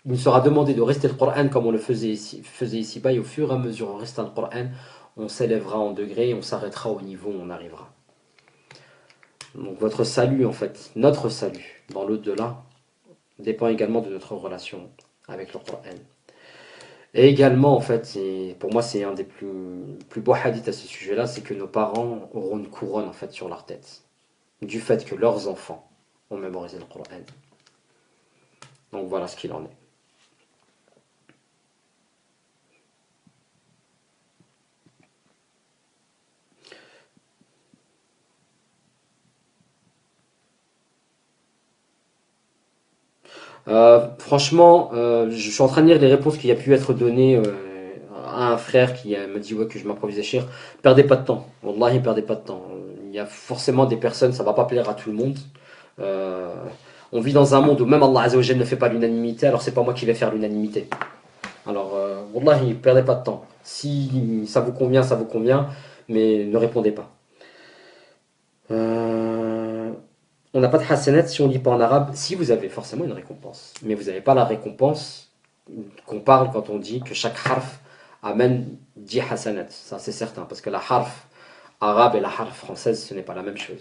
il nous sera demandé de réciter le Coran comme on le faisait ici-bas, et au fur et à mesure où on récitera le Coran, on s'élèvera en degrés et on s'arrêtera au niveau où on arrivera. Donc votre salut, en fait, notre salut dans l'au-delà, dépend également de notre relation avec le Coran. Et également, en fait, pour moi, c'est un des plus beaux hadiths à ce sujet-là, c'est que nos parents auront une couronne en fait sur leur tête, du fait que leurs enfants ont mémorisé le Coran. Donc voilà ce qu'il en est. Franchement, je suis en train de lire les réponses qui a pu être données à un frère qui m'a dit ouais, que je m'improvisais cher. Perdez pas de temps. Wallahi, perdez pas de temps. Il y a forcément des personnes, ça va pas plaire à tout le monde. Euh, on vit dans un monde où même Allah Azza wa Jalla ne fait pas l'unanimité, alors c'est pas moi qui vais faire l'unanimité. Alors Wallahi, ne perdez pas de temps. Si ça vous convient, mais ne répondez pas. Euh, on n'a pas de hasanat si on ne lit pas en arabe. Si vous avez forcément une récompense, mais vous n'avez pas la récompense qu'on parle quand on dit que chaque harf amène 10 hasanat. Ça, c'est certain, parce que la harf arabe et la harf française, ce n'est pas la même chose.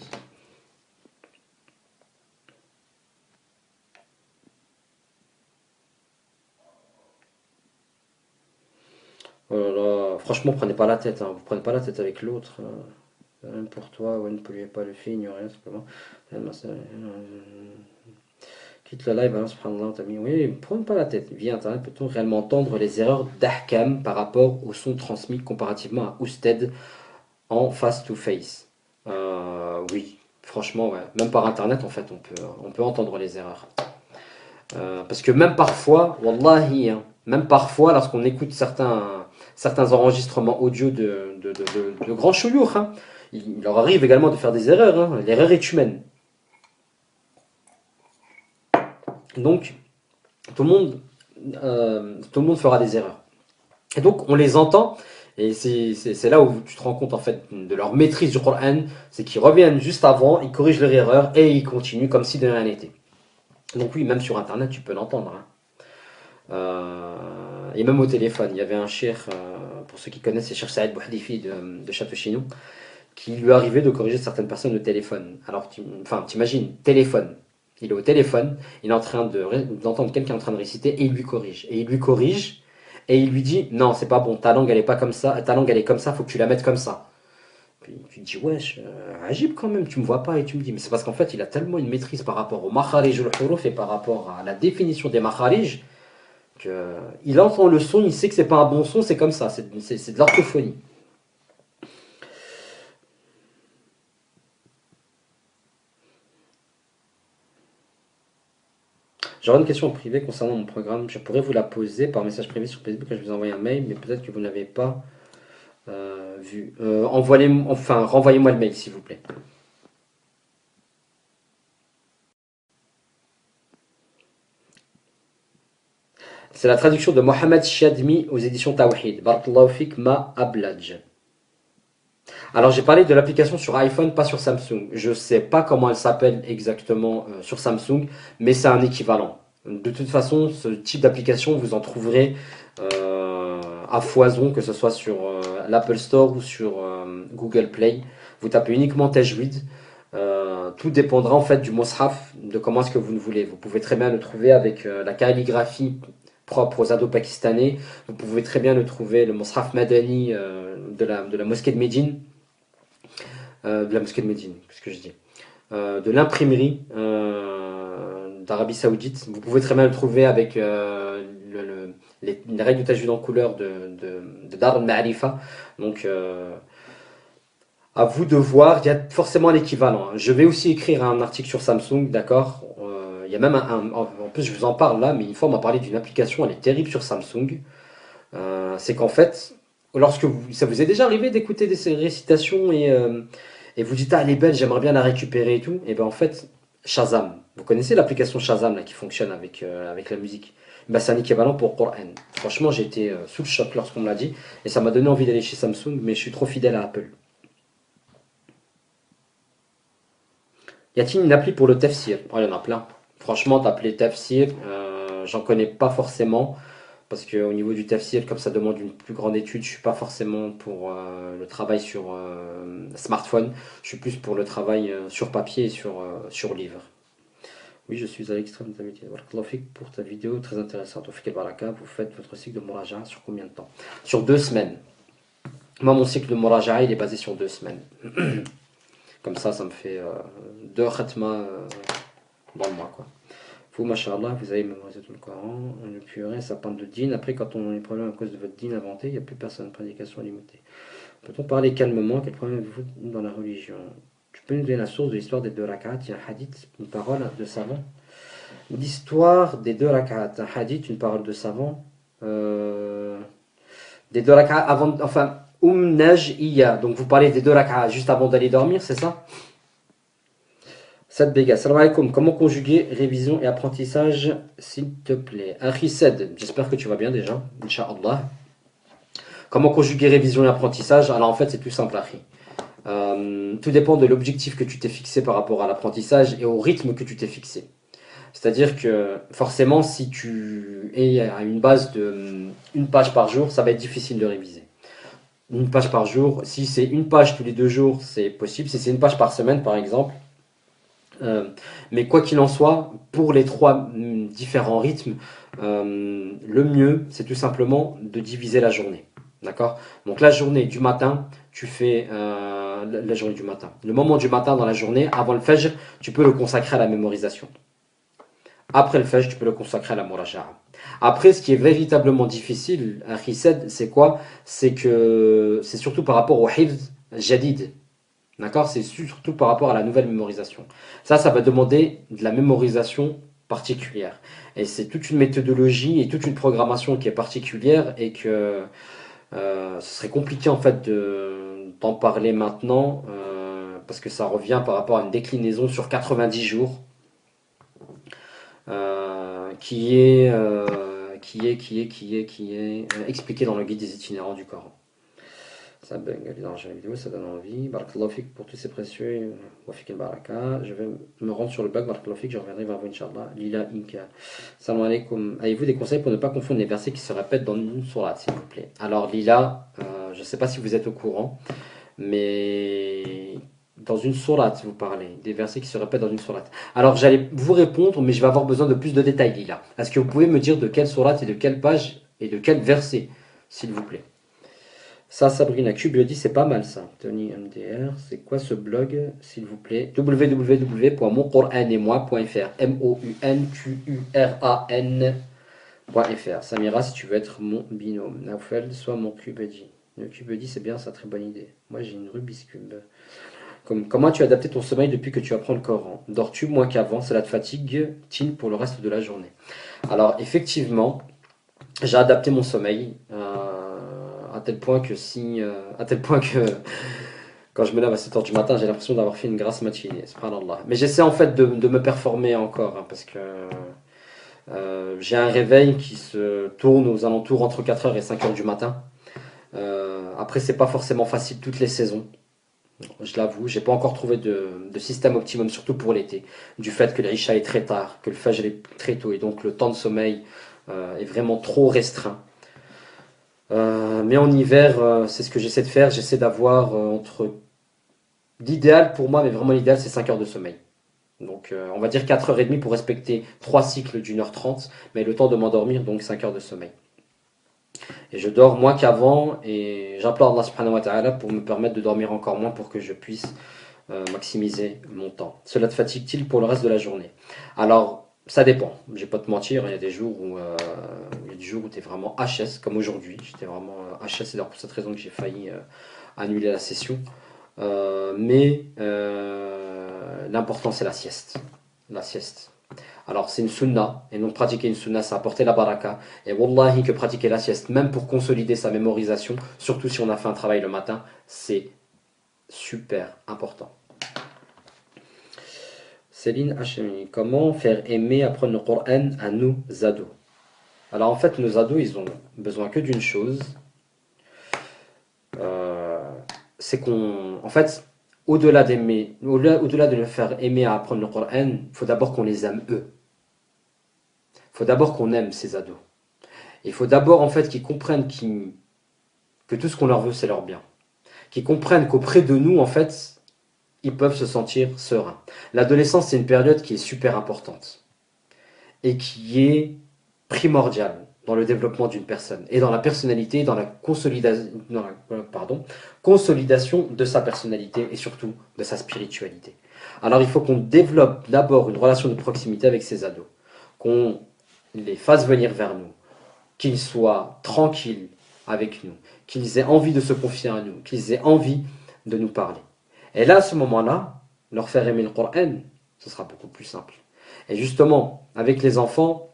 Oh là là, franchement, prenez pas la tête, hein. Vous prenez pas la tête avec l'autre. Même pour toi, ouais, ne polluez pas le fait, ignorez simplement. Quitte le live, hein, subhanallah, t'as mis. Oui, prenez pas la tête. Via Internet, peut-on réellement entendre les erreurs d'Ahkam par rapport au son transmis comparativement à Ousted en face-to-face? Oui, franchement, ouais. Même par Internet, en fait, on peut entendre les erreurs. Parce que même parfois, wallahi, hein, même parfois, lorsqu'on écoute certains enregistrements audio de grands chouyours, hein, il leur arrive également de faire des erreurs. Hein. L'erreur est humaine. Donc, tout le monde, tout le monde fera des erreurs. Et donc, on les entend, et c'est là où tu te rends compte en fait de leur maîtrise du Coran, c'est qu'ils reviennent juste avant, ils corrigent leur erreur et ils continuent comme si de rien n'était. Donc oui, même sur Internet, tu peux l'entendre. Hein. Et même au téléphone, il y avait un cheikh, pour ceux qui connaissent, c'est Cheikh Saïd Bouhdifi de Château-Chinon, qui lui arrivait de corriger certaines personnes au téléphone. Alors, t'imagines, téléphone. Il est au téléphone, il est en train d'entendre quelqu'un en train de réciter et il lui corrige. Et il lui corrige et il lui dit non, c'est pas bon, ta langue elle est pas comme ça, ta langue elle est comme ça, faut que tu la mettes comme ça. Puis tu te dis wesh, agib quand même, tu me vois pas et tu me dis, mais c'est parce qu'en fait il a tellement une maîtrise par rapport au makharij ou huruf et par rapport à la définition des makharij que il entend le son, il sait que c'est pas un bon son, c'est comme ça, c'est de l'orthophonie. J'aurais une question en privé concernant mon programme. Je pourrais vous la poser par message privé sur Facebook quand je vous envoie un mail, mais peut-être que vous n'avez pas vu. Renvoyez-moi le mail s'il vous plaît. C'est la traduction de Mohamed Chadmi aux éditions Tawhid. Barakallahu fik ma ablaj. Alors j'ai parlé de l'application sur iPhone, pas sur Samsung. Je ne sais pas comment elle s'appelle exactement sur Samsung, mais c'est un équivalent. De toute façon, ce type d'application, vous en trouverez à foison, que ce soit sur l'Apple Store ou sur Google Play. Vous tapez uniquement Tajwid. Tout dépendra en fait du mushaf, de comment est-ce que vous le voulez. Vous pouvez très bien le trouver avec la calligraphie propre aux ados pakistanais. Vous pouvez très bien le trouver, le mushaf madani de la mosquée de Médine. De la mosquée de Médine, qu'est-ce que je dis de l'imprimerie d'Arabie Saoudite. Vous pouvez très bien le trouver avec les règles de tajwid en couleur de Dar al-Ma'arifa. Donc, à vous de voir, il y a forcément un équivalent. Hein. Je vais aussi écrire un article sur Samsung, d'accord. Il y a même en plus, je vous en parle là, mais une fois, on m'a parlé d'une application, elle est terrible sur Samsung. C'est qu'en fait, ça vous est déjà arrivé d'écouter des récitations et vous dites, ah, elle est belle, j'aimerais bien la récupérer et tout. Et ben en fait, Shazam. Vous connaissez l'application Shazam là, qui fonctionne avec la musique. Ben, c'est un équivalent pour Qur'an. Franchement, j'ai été sous le choc lorsqu'on me l'a dit. Et ça m'a donné envie d'aller chez Samsung, mais je suis trop fidèle à Apple. Y a-t-il une appli pour le tafsir? Oh, il y en a plein. Franchement, t'appeler tafsir, j'en connais pas forcément. Parce qu'au niveau du tafsir, comme ça demande une plus grande étude, je suis pas forcément pour le travail sur smartphone. Je suis plus pour le travail sur papier et sur livre. Oui, je suis à l'extrême de ta métier. Barakallahu fik pour ta vidéo très intéressante. Au fik al-baraka, vous faites votre cycle de Muraja'a sur combien de temps? Sur 2 semaines. Moi, mon cycle de Muraja'a, il est basé sur 2 semaines. Comme ça me fait 2 khatma dans le mois, quoi. Vous, machallah, vous avez mémorisé tout le Coran, le purée, ça parle de dîn. Après, quand on a des problèmes à cause de votre dîn inventé, il n'y a plus personne, prédication limitée. Peut-on parler calmement? Quel problème avez-vous dans la religion? Tu peux nous donner la source de l'histoire des 2 rak'at? Il y a un hadith, une parole de savant. L'histoire des 2 rak'at, un hadith, une parole de savant. Des 2 rak'at avant, enfin, Naj donc vous parlez des 2 rak'at juste avant d'aller dormir, c'est ça? Sad Bega, salam alaikum. Comment conjuguer révision et apprentissage, s'il te plaît? Akhi Sad, j'espère que tu vas bien déjà, Inch'Allah. Comment conjuguer révision et apprentissage? Alors en fait, c'est tout simple, Harry. Tout dépend de l'objectif que tu t'es fixé par rapport à l'apprentissage et au rythme que tu t'es fixé. C'est-à-dire que forcément, si tu es à une base de une page par jour, ça va être difficile de réviser. Une page par jour, si c'est une page tous les 2 jours, c'est possible. Si c'est une page par semaine, par exemple, mais quoi qu'il en soit, pour les trois différents rythmes, le mieux, c'est tout simplement de diviser la journée. D'accord? Donc la journée du matin, tu fais la journée du matin. Le moment du matin dans la journée, avant le fajr, tu peux le consacrer à la mémorisation. Après le fajr, tu peux le consacrer à la muraja'a. Après, ce qui est véritablement difficile, à Khised, c'est quoi? C'est que c'est surtout par rapport au hifz jadid. D'accord? C'est surtout par rapport à la nouvelle mémorisation. Ça va demander de la mémorisation particulière. Et c'est toute une méthodologie et toute une programmation qui est particulière et que ce serait compliqué en fait d'en parler maintenant parce que ça revient par rapport à une déclinaison sur 90 jours qui est expliqué dans le guide des itinérants du Coran. Ça bug, dans la vidéo, ça donne envie. Barakallahu fik pour tous ces précieux. Wafik al baraka. Je vais me rendre sur le bug. Barakallahu fik, je reviendrai vers vous, Inch'Allah. Lila Inka. Salam alaikum. Avez-vous des conseils pour ne pas confondre les versets qui se répètent dans une sourate, s'il vous plaît? Alors, Lila, je ne sais pas si vous êtes au courant, mais dans une sourate, vous parlez, des versets qui se répètent dans une sourate. Alors, j'allais vous répondre, mais je vais avoir besoin de plus de détails, Lila. Est-ce que vous pouvez me dire de quelle sourate et de quelle page et de quel verset, s'il vous plaît? Ça, Sabrina Cube le dit, c'est pas mal ça. Tony MDR, c'est quoi ce blog, s'il vous plaît? www.moncouranemoi.fr. MOUNQURAN.fr. Samira, si tu veux être mon binôme. Naufel, soit mon Cubedi. Le Cubedi, c'est bien, c'est une très bonne idée. Moi, j'ai une Rubik's Cube. Comment tu as adapté ton sommeil depuis que tu apprends le Coran? Dors-tu moins qu'avant? Cela te fatigue-t-il pour le reste de la journée? Alors, effectivement, j'ai adapté mon sommeil. À tel point que quand je me lève à 7h du matin, j'ai l'impression d'avoir fait une grasse matinée, subhanallah. Mais j'essaie en fait de me performer encore, hein, parce que j'ai un réveil qui se tourne aux alentours entre 4h et 5h du matin. Après, c'est pas forcément facile toutes les saisons, je l'avoue. J'ai pas encore trouvé de système optimum, surtout pour l'été, du fait que l'Isha est très tard, que le Fajr est très tôt, et donc le temps de sommeil est vraiment trop restreint. Mais en hiver, c'est ce que j'essaie de faire. J'essaie d'avoir entre. L'idéal pour moi, mais vraiment l'idéal, c'est 5 heures de sommeil. Donc, on va dire 4h30 pour respecter 3 cycles d'1h30, mais le temps de m'endormir, donc 5 heures de sommeil. Et je dors moins qu'avant, et j'implore Allah subhanahu wa ta'ala pour me permettre de dormir encore moins pour que je puisse maximiser mon temps. Cela te fatigue-t-il pour le reste de la journée? Alors, ça dépend. Je vais pas te mentir, il y a des jours où tu es vraiment HS, comme aujourd'hui. J'étais vraiment HS, c'est d'ailleurs pour cette raison que j'ai failli annuler la session. Mais l'important, c'est la sieste. La sieste. Alors, c'est une sunna, et donc pratiquer une sunna, ça apporter la baraka. Et wallahi, que pratiquer la sieste, même pour consolider sa mémorisation, surtout si on a fait un travail le matin, c'est super important. Céline Hachemi, comment faire aimer apprendre le Coran à nos ados? Alors en fait, nos ados, ils ont besoin que d'une chose, c'est qu'on, en fait, au-delà d'aimer, au-delà de le faire aimer à apprendre le Coran, il faut d'abord qu'on les aime eux. Il faut d'abord qu'on aime ces ados. Il faut d'abord en fait qu'ils comprennent que tout ce qu'on leur veut, c'est leur bien. Qu'ils comprennent qu'auprès de nous, en fait, ils peuvent se sentir sereins. L'adolescence, c'est une période qui est super importante et qui est primordiale dans le développement d'une personne et dans la personnalité, dans la consolidation de sa personnalité et surtout de sa spiritualité. Alors il faut qu'on développe d'abord une relation de proximité avec ces ados, qu'on les fasse venir vers nous, qu'ils soient tranquilles avec nous, qu'ils aient envie de se confier à nous, qu'ils aient envie de nous parler. Et là, à ce moment-là, leur faire aimer le Coran, ce sera beaucoup plus simple. Et justement, avec les enfants,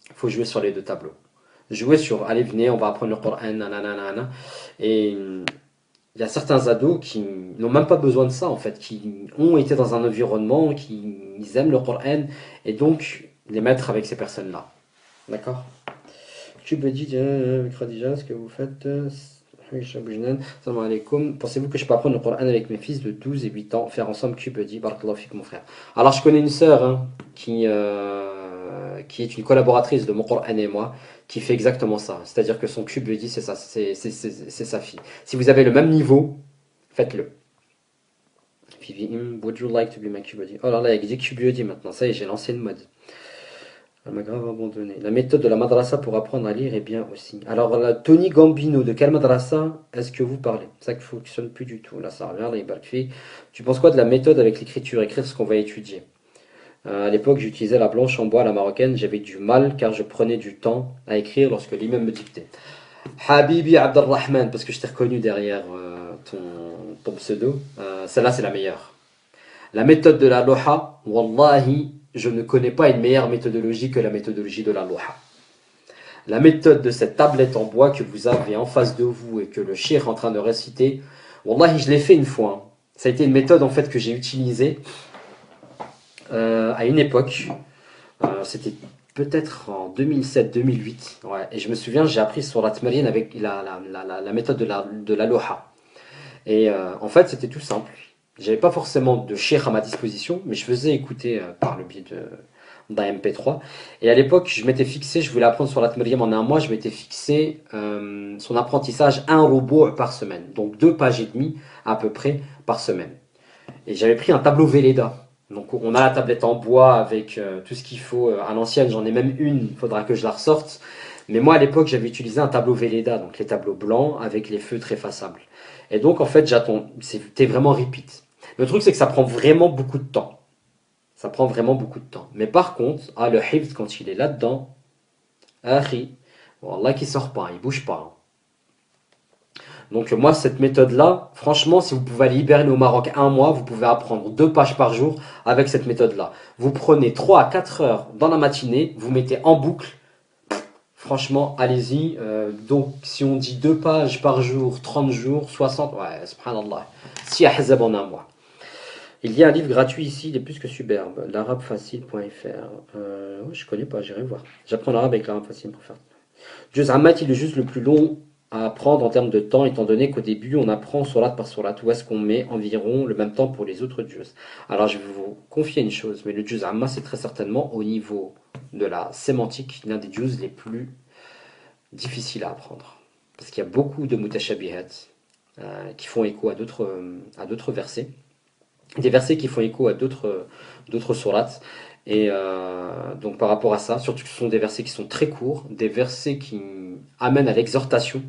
il faut jouer sur les deux tableaux. Jouer sur, allez, venez, on va apprendre le Coran, nanana. Et il y a certains ados qui n'ont même pas besoin de ça, en fait, qui ont été dans un environnement, qui ils aiment le Coran, et donc les mettre avec ces personnes-là. D'accord? Kubedi, avec Khadija, ce que vous faites. Salam alaikum. Pensez-vous que je peux apprendre le Coran avec mes fils de 12 et 8 ans, faire ensemble Kubedi? Barakallahu fik, mon frère. Alors, je connais une sœur hein, qui est une collaboratrice de mon Coran et moi, qui fait exactement ça. C'est-à-dire que son Kubedi, c'est sa fille. Si vous avez le même niveau, faites-le. Vivi, would you like to be my Kubedi? Oh là là, il dit Kubedi maintenant. Ça y est, j'ai lancé une mode. Elle m'a grave abandonné. La méthode de la madrasa pour apprendre à lire est bien aussi. Alors, la Tony Gambino, de quelle madrasa est-ce que vous parlez? Ça ne fonctionne plus du tout. Là, ça revient, là, il barque. Tu penses quoi de la méthode avec l'écriture? Écrire ce qu'on va étudier. À l'époque, j'utilisais la blanche en bois à la marocaine. J'avais du mal car je prenais du temps à écrire lorsque l'imam me dictait. Habibi Abdelrahman, parce que je t'ai reconnu derrière ton pseudo. Celle-là, c'est la meilleure. La méthode de la loha, wallahi, je ne connais pas une meilleure méthodologie que la méthodologie de la loha. La méthode de cette tablette en bois que vous avez en face de vous et que le cheikh est en train de réciter, wallahi, je l'ai fait une fois. Hein. Ça a été une méthode en fait que j'ai utilisée à une époque. C'était peut-être en 2007-2008. Ouais. Et je me souviens, j'ai appris sur la Tmarine avec la méthode de la loha. Et en fait, c'était tout simple. J'avais pas forcément de cheikh à ma disposition, mais je faisais écouter par le biais d'un MP3. Et à l'époque, je m'étais fixé, je voulais apprendre sur la Tmariyam en un mois, je m'étais fixé son apprentissage un robot par semaine. Donc 2 pages et demie à peu près par semaine. Et j'avais pris un tableau Velleda. Donc on a la tablette en bois avec tout ce qu'il faut à l'ancienne, j'en ai même une, il faudra que je la ressorte. Mais moi à l'époque j'avais utilisé un tableau Velleda, donc les tableaux blancs avec les feutres effaçables. Et donc en fait j'attends, c'était vraiment repeat. Le truc, c'est que ça prend vraiment beaucoup de temps. Ça prend vraiment beaucoup de temps. Mais par contre, le hifz, quand il est là-dedans, wallah qui sort pas, il bouge pas. Donc moi, cette méthode-là, franchement, si vous pouvez aller hiberner au Maroc un mois, vous pouvez apprendre 2 pages par jour avec cette méthode-là. Vous prenez 3 à 4 heures dans la matinée, vous mettez en boucle. Franchement, allez-y. Donc, si on dit 2 pages par jour, 30 jours, 60, ouais, subhanallah. Si ahzab en un mois. Il y a un livre gratuit ici, il est plus que superbe. L'arabefacile.fr. Je connais pas, j'irai voir. J'apprends l'arabe avec l'arabe facile pour faire. Juz Ammat, il est juste le plus long à apprendre en termes de temps, étant donné qu'au début, on apprend surat par surat. Où est-ce qu'on met environ le même temps pour les autres juz? Alors, je vais vous confier une chose, mais le Juz Amma, c'est très certainement au niveau de la sémantique, l'un des juz les plus difficiles à apprendre. Parce qu'il y a beaucoup de mutashabihat qui font écho à d'autres versets. Des versets qui font écho à d'autres sourates. Et donc par rapport à ça, surtout que ce sont des versets qui sont très courts, des versets qui amènent à l'exhortation.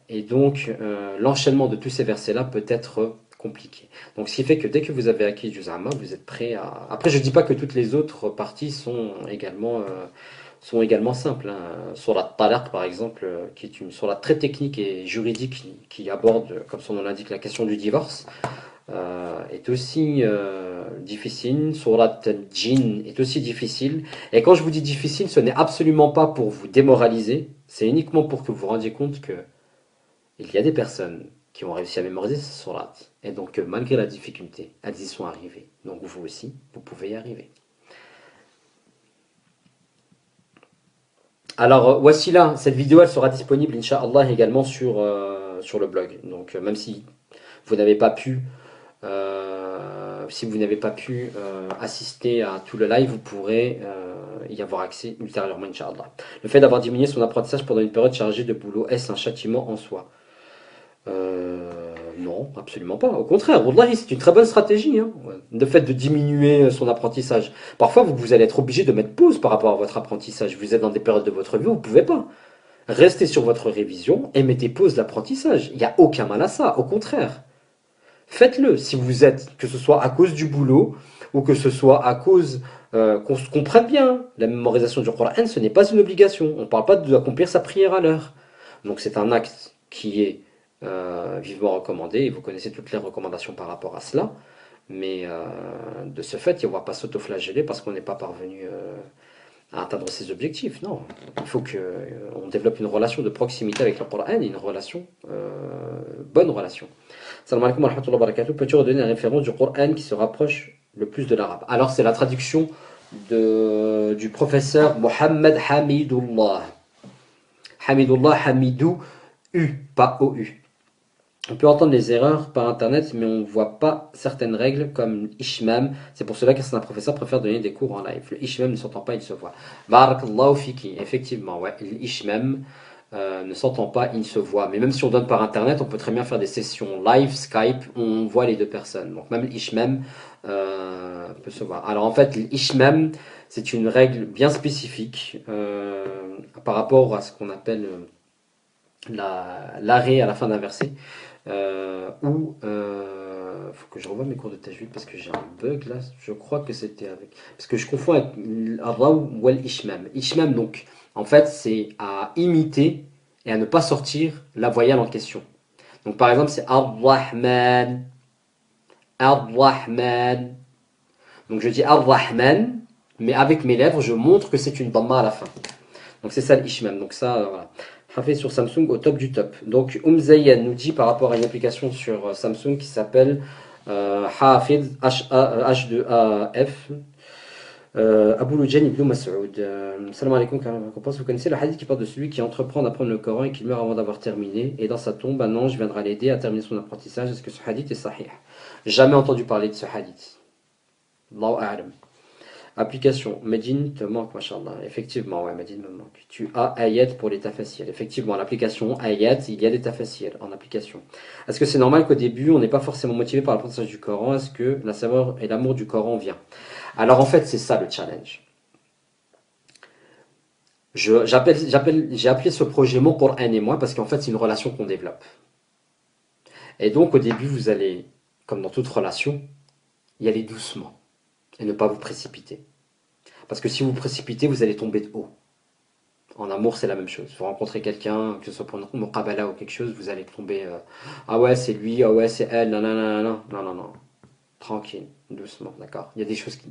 Et donc l'enchaînement de tous ces versets-là peut être compliqué. Donc ce qui fait que dès que vous avez acquis Juz Amma, vous êtes prêt à... Après je ne dis pas que toutes les autres parties sont également simples. Hein. Sur la Talaq, par exemple, qui est une sourate très technique et juridique qui aborde, comme son nom l'indique, la question du divorce, est aussi difficile. Sourate Al-Jinn est aussi difficile. Et quand je vous dis difficile, ce n'est absolument pas pour vous démoraliser, c'est uniquement pour que vous vous rendiez compte que il y a des personnes qui ont réussi à mémoriser ces sourates. Et donc, malgré la difficulté, elles y sont arrivées. Donc vous aussi, vous pouvez y arriver. Alors, voici là, cette vidéo, elle sera disponible, Inch'Allah, également sur le blog. Donc, même si vous n'avez pas pu, assister à tout le live, vous pourrez y avoir accès ultérieurement, Inch'Allah. Le fait d'avoir diminué son apprentissage pendant une période chargée de boulot, est-ce un châtiment en soi? Non, absolument pas. Au contraire, wallahi, c'est une très bonne stratégie, hein, le fait de diminuer son apprentissage. Parfois, vous allez être obligé de mettre pause par rapport à votre apprentissage. Vous êtes dans des périodes de votre vie où vous ne pouvez pas. Restez sur votre révision et mettez pause l'apprentissage. Il n'y a aucun mal à ça, au contraire. Faites-le si vous êtes, que ce soit à cause du boulot ou que ce soit à cause qu'on se comprenne bien. La mémorisation du Coran, ce n'est pas une obligation. On ne parle pas d'accomplir sa prière à l'heure. Donc c'est un acte qui est vivement recommandé, et vous connaissez toutes les recommandations par rapport à cela, mais de ce fait, on ne va pas s'autoflageller parce qu'on n'est pas parvenu à atteindre ses objectifs. Non, il faut qu'on développe une relation de proximité avec le Coran, une relation, bonne relation. Salam alaikum wa rahmatullahi wa barakatuh. Peux-tu redonner la référence du Coran qui se rapproche le plus de l'arabe? Alors c'est la traduction du professeur Mohamed Hamidullah. Hamidullah, Hamidou, U, pas OU. On peut entendre les erreurs par internet, mais on ne voit pas certaines règles comme l'ishmam. C'est pour cela que certains professeurs préfèrent donner des cours en live. Le ishmam ne s'entend pas, il se voit. Barakallahu fiki. Effectivement, ouais. L'ishmam ne s'entend pas, il se voit. Mais même si on donne par internet, on peut très bien faire des sessions live, Skype, où on voit les deux personnes. Donc même l'ishmam peut se voir. Alors en fait, l'ishmam, c'est une règle bien spécifique par rapport à ce qu'on appelle l'arrêt à la fin d'un verset. Faut que je revoie mes cours de tajwid parce que j'ai un bug là. Je crois que c'était avec. Parce que je confonds avec al-raw ou al-ishmam. Ishmam, donc, en fait, c'est à imiter et à ne pas sortir la voyelle en question. Donc, par exemple, c'est ar-Rahman, ar-Rahman. Donc, je dis ar-Rahman, mais avec mes lèvres, je montre que c'est une dhamma à la fin. Donc, c'est ça l'ishmam. Donc, ça, voilà. Fait sur Samsung au top du top. Donc Zayan nous dit par rapport à une application sur Samsung qui s'appelle Hafid H2AF Abu Lujan ibn Mas'ud. Salam alaikum, vous connaissez le hadith qui parle de celui qui entreprend d'apprendre le Coran et qui meurt avant d'avoir terminé, et dans sa tombe un ange viendra l'aider à terminer son apprentissage. Est-ce que ce hadith est sahih? Jamais entendu parler de ce hadith. Allahu a'lam. Application, Medine te manque, machallah. Effectivement, ouais, Medine me manque. Tu as Ayat pour l'état facial. Effectivement, l'application Ayat, il y a l'état facial en application. Est-ce que c'est normal qu'au début, on n'est pas forcément motivé par l'apprentissage du Coran? Est-ce que la saveur et l'amour du Coran vient? Alors en fait, c'est ça le challenge. J'ai appelé ce projet Mon Coran et moi parce qu'en fait, c'est une relation qu'on développe. Et donc, au début, vous allez, comme dans toute relation, y aller doucement et ne pas vous précipiter. Parce que si vous vous précipitez, vous allez tomber de haut. En amour, c'est la même chose. Vous rencontrez quelqu'un, que ce soit pour une muqabala ou quelque chose, vous allez tomber ah ouais, c'est lui, ah ouais, c'est elle, non, non, non, non, non, non, non. Tranquille, doucement, d'accord. Il y a des choses qui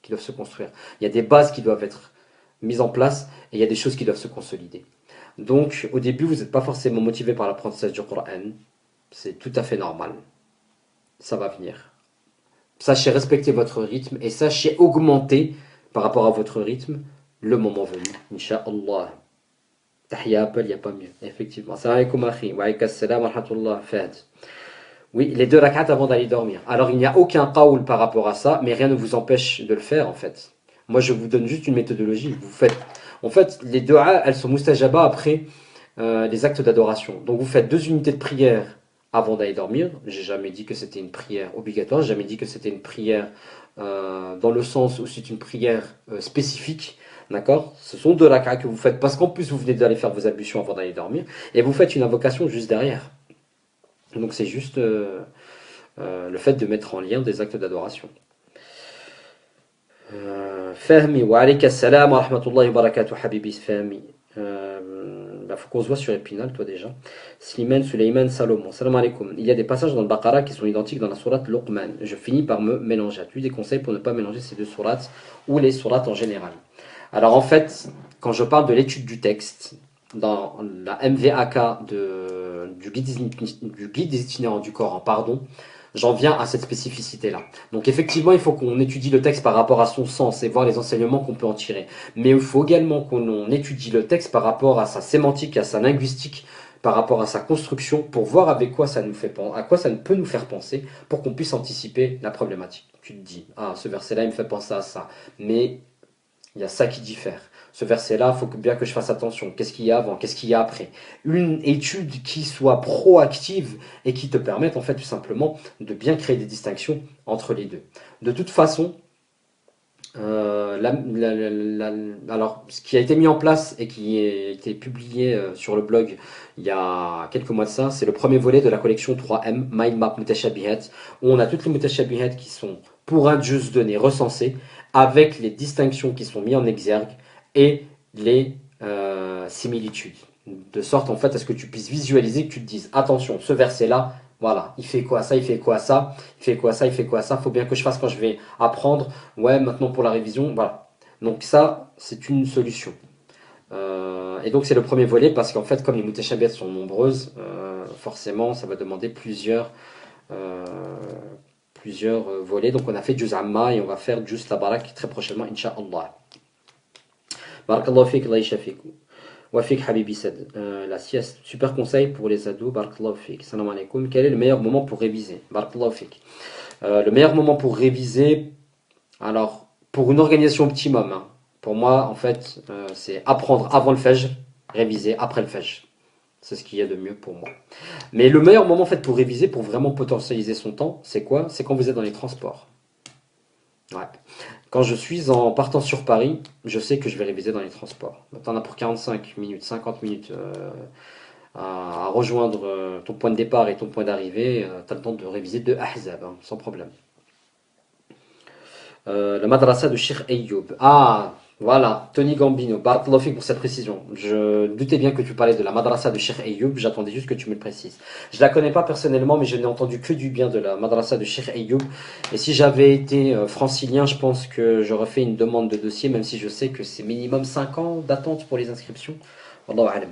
doivent se construire. Il y a des bases qui doivent être mises en place et il y a des choses qui doivent se consolider. Donc, au début, vous n'êtes pas forcément motivé par l'apprentissage du Coran. C'est tout à fait normal. Ça va venir. Sachez respecter votre rythme et sachez augmenter par rapport à votre rythme le moment venu. Inch'Allah. Tahia Apple, il n'y a pas mieux. Effectivement. Salam alaikum akhi. Wa alaikum assalam wa rahmatullah. Fahd. Oui, les deux rak'at avant d'aller dormir. Alors, il n'y a aucun qaoul par rapport à ça, mais rien ne vous empêche de le faire en fait. Moi, je vous donne juste une méthodologie. Vous faites, en fait, les du'a, elles sont mustajaba après les actes d'adoration. Donc, vous faites 2 unités de prière avant d'aller dormir. J'ai jamais dit que c'était une prière obligatoire. J'ai jamais dit que c'était une prière dans le sens où c'est une prière spécifique. D'accord? Ce sont 2 rak'at que vous faites parce qu'en plus vous venez d'aller faire vos ablutions avant d'aller dormir et vous faites une invocation juste derrière. Donc c'est juste le fait de mettre en lien des actes d'adoration. Fahmi, wa alayka salam wa rahmatullahi wa barakatuh, habibi Fahmi. Faut qu'on se voit sur Épinal, toi déjà. Slimane, Suleiman, Salomon. Salam alaikum. Il y a des passages dans le Baqarah qui sont identiques dans la sourate Luqman. Je finis par me mélanger. As-tu des conseils pour ne pas mélanger ces 2 sourates ou les sourates en général? Alors en fait, quand je parle de l'étude du texte, dans la MVAK du guide des itinérants du Coran, pardon, j'en viens à cette spécificité-là. Donc effectivement, il faut qu'on étudie le texte par rapport à son sens et voir les enseignements qu'on peut en tirer. Mais il faut également qu'on étudie le texte par rapport à sa sémantique, à sa linguistique, par rapport à sa construction, pour voir avec quoi ça nous fait, à quoi ça peut nous faire penser, pour qu'on puisse anticiper la problématique. Tu te dis, ah, ce verset-là, il me fait penser à ça. Mais il y a ça qui diffère. Ce verset-là, il faut bien que je fasse attention. Qu'est-ce qu'il y a avant? Qu'est-ce qu'il y a après? Une étude qui soit proactive et qui te permette en fait tout simplement de bien créer des distinctions entre les deux. De toute façon, alors ce qui a été mis en place et qui a été publié sur le blog il y a quelques mois de ça, c'est le premier volet de la collection 3M, Mind Map Mutashabihat, où on a toutes les Mutashabihat qui sont pour un juz donné recensées, avec les distinctions qui sont mises en exergue et les similitudes. De sorte en fait à ce que tu puisses visualiser, que tu te dises attention, ce verset-là, voilà, il fait quoi ça, il fait quoi ça, il fait quoi ça, il fait quoi ça, faut bien que je fasse quand je vais apprendre, ouais, maintenant pour la révision, voilà. Donc ça, c'est une solution. Et donc c'est le premier volet parce qu'en fait, comme les mutashabihat sont nombreuses, forcément, ça va demander plusieurs plusieurs volets. Donc on a fait Juz Amma et on va faire Juz Tabarak très prochainement, Inch'Allah. Barakallahu fik, Allah yashafik. Wafik Habibi Sad. La sieste, super conseil pour les ados. Barakallahu fik. Salam alaikum. Quel est le meilleur moment pour réviser? Barakallahu fik. Le meilleur moment pour réviser, alors pour une organisation optimum, hein, pour moi en fait, c'est apprendre avant le Fajr, réviser après le Fajr. C'est ce qu'il y a de mieux pour moi. Mais le meilleur moment en fait pour réviser, pour vraiment potentialiser son temps, c'est quoi? C'est quand vous êtes dans les transports. Ouais. Quand je suis en partant sur Paris, je sais que je vais réviser dans les transports. T'en as pour 45 minutes, 50 minutes à rejoindre ton point de départ et ton point d'arrivée. Tu as le temps de réviser deux Ahzab, hein, sans problème. La madrasa de Sheikh Ayoub. Ah, voilà, Tony Gambino. Barakallahu fik pour cette précision. Je doutais bien que tu parlais de la madrasa de Sheikh Ayoub, j'attendais juste que tu me le précises. Je la connais pas personnellement, mais je n'ai entendu que du bien de la madrasa de Sheikh Ayoub. Et si j'avais été francilien, je pense que j'aurais fait une demande de dossier, même si je sais que c'est minimum 5 ans d'attente pour les inscriptions. Wallahu alam.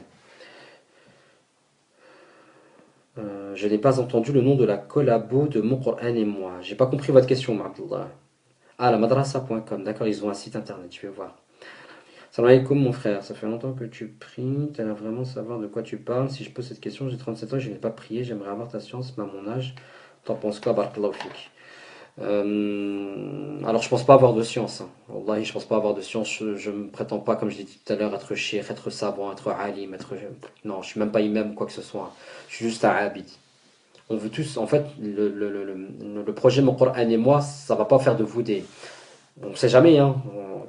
Je n'ai pas entendu le nom de la collabo de Mon Coran et moi. J'ai pas compris votre question, Abdullah. Ah, la madrasa.com, d'accord, ils ont un site internet, je vais voir. Salam alaikum mon frère, ça fait longtemps que tu pries, tu aimerais vraiment savoir de quoi tu parles. Si je pose cette question, j'ai 37 ans et je n'ai pas prié, j'aimerais avoir ta science, mais à mon âge, t'en penses quoi, barakallahu fik? Alors je pense pas avoir de science, hein. Wallahi, je pense pas avoir de science, je me prétends pas, comme je l'ai dit tout à l'heure, être cheikh, être savant, être alim, être... Non, je suis même pas imam, quoi que ce soit. Je suis juste un abid. On veut tous, en fait, le projet Mon Coran et moi, ça va pas faire de vous des... On ne sait jamais hein,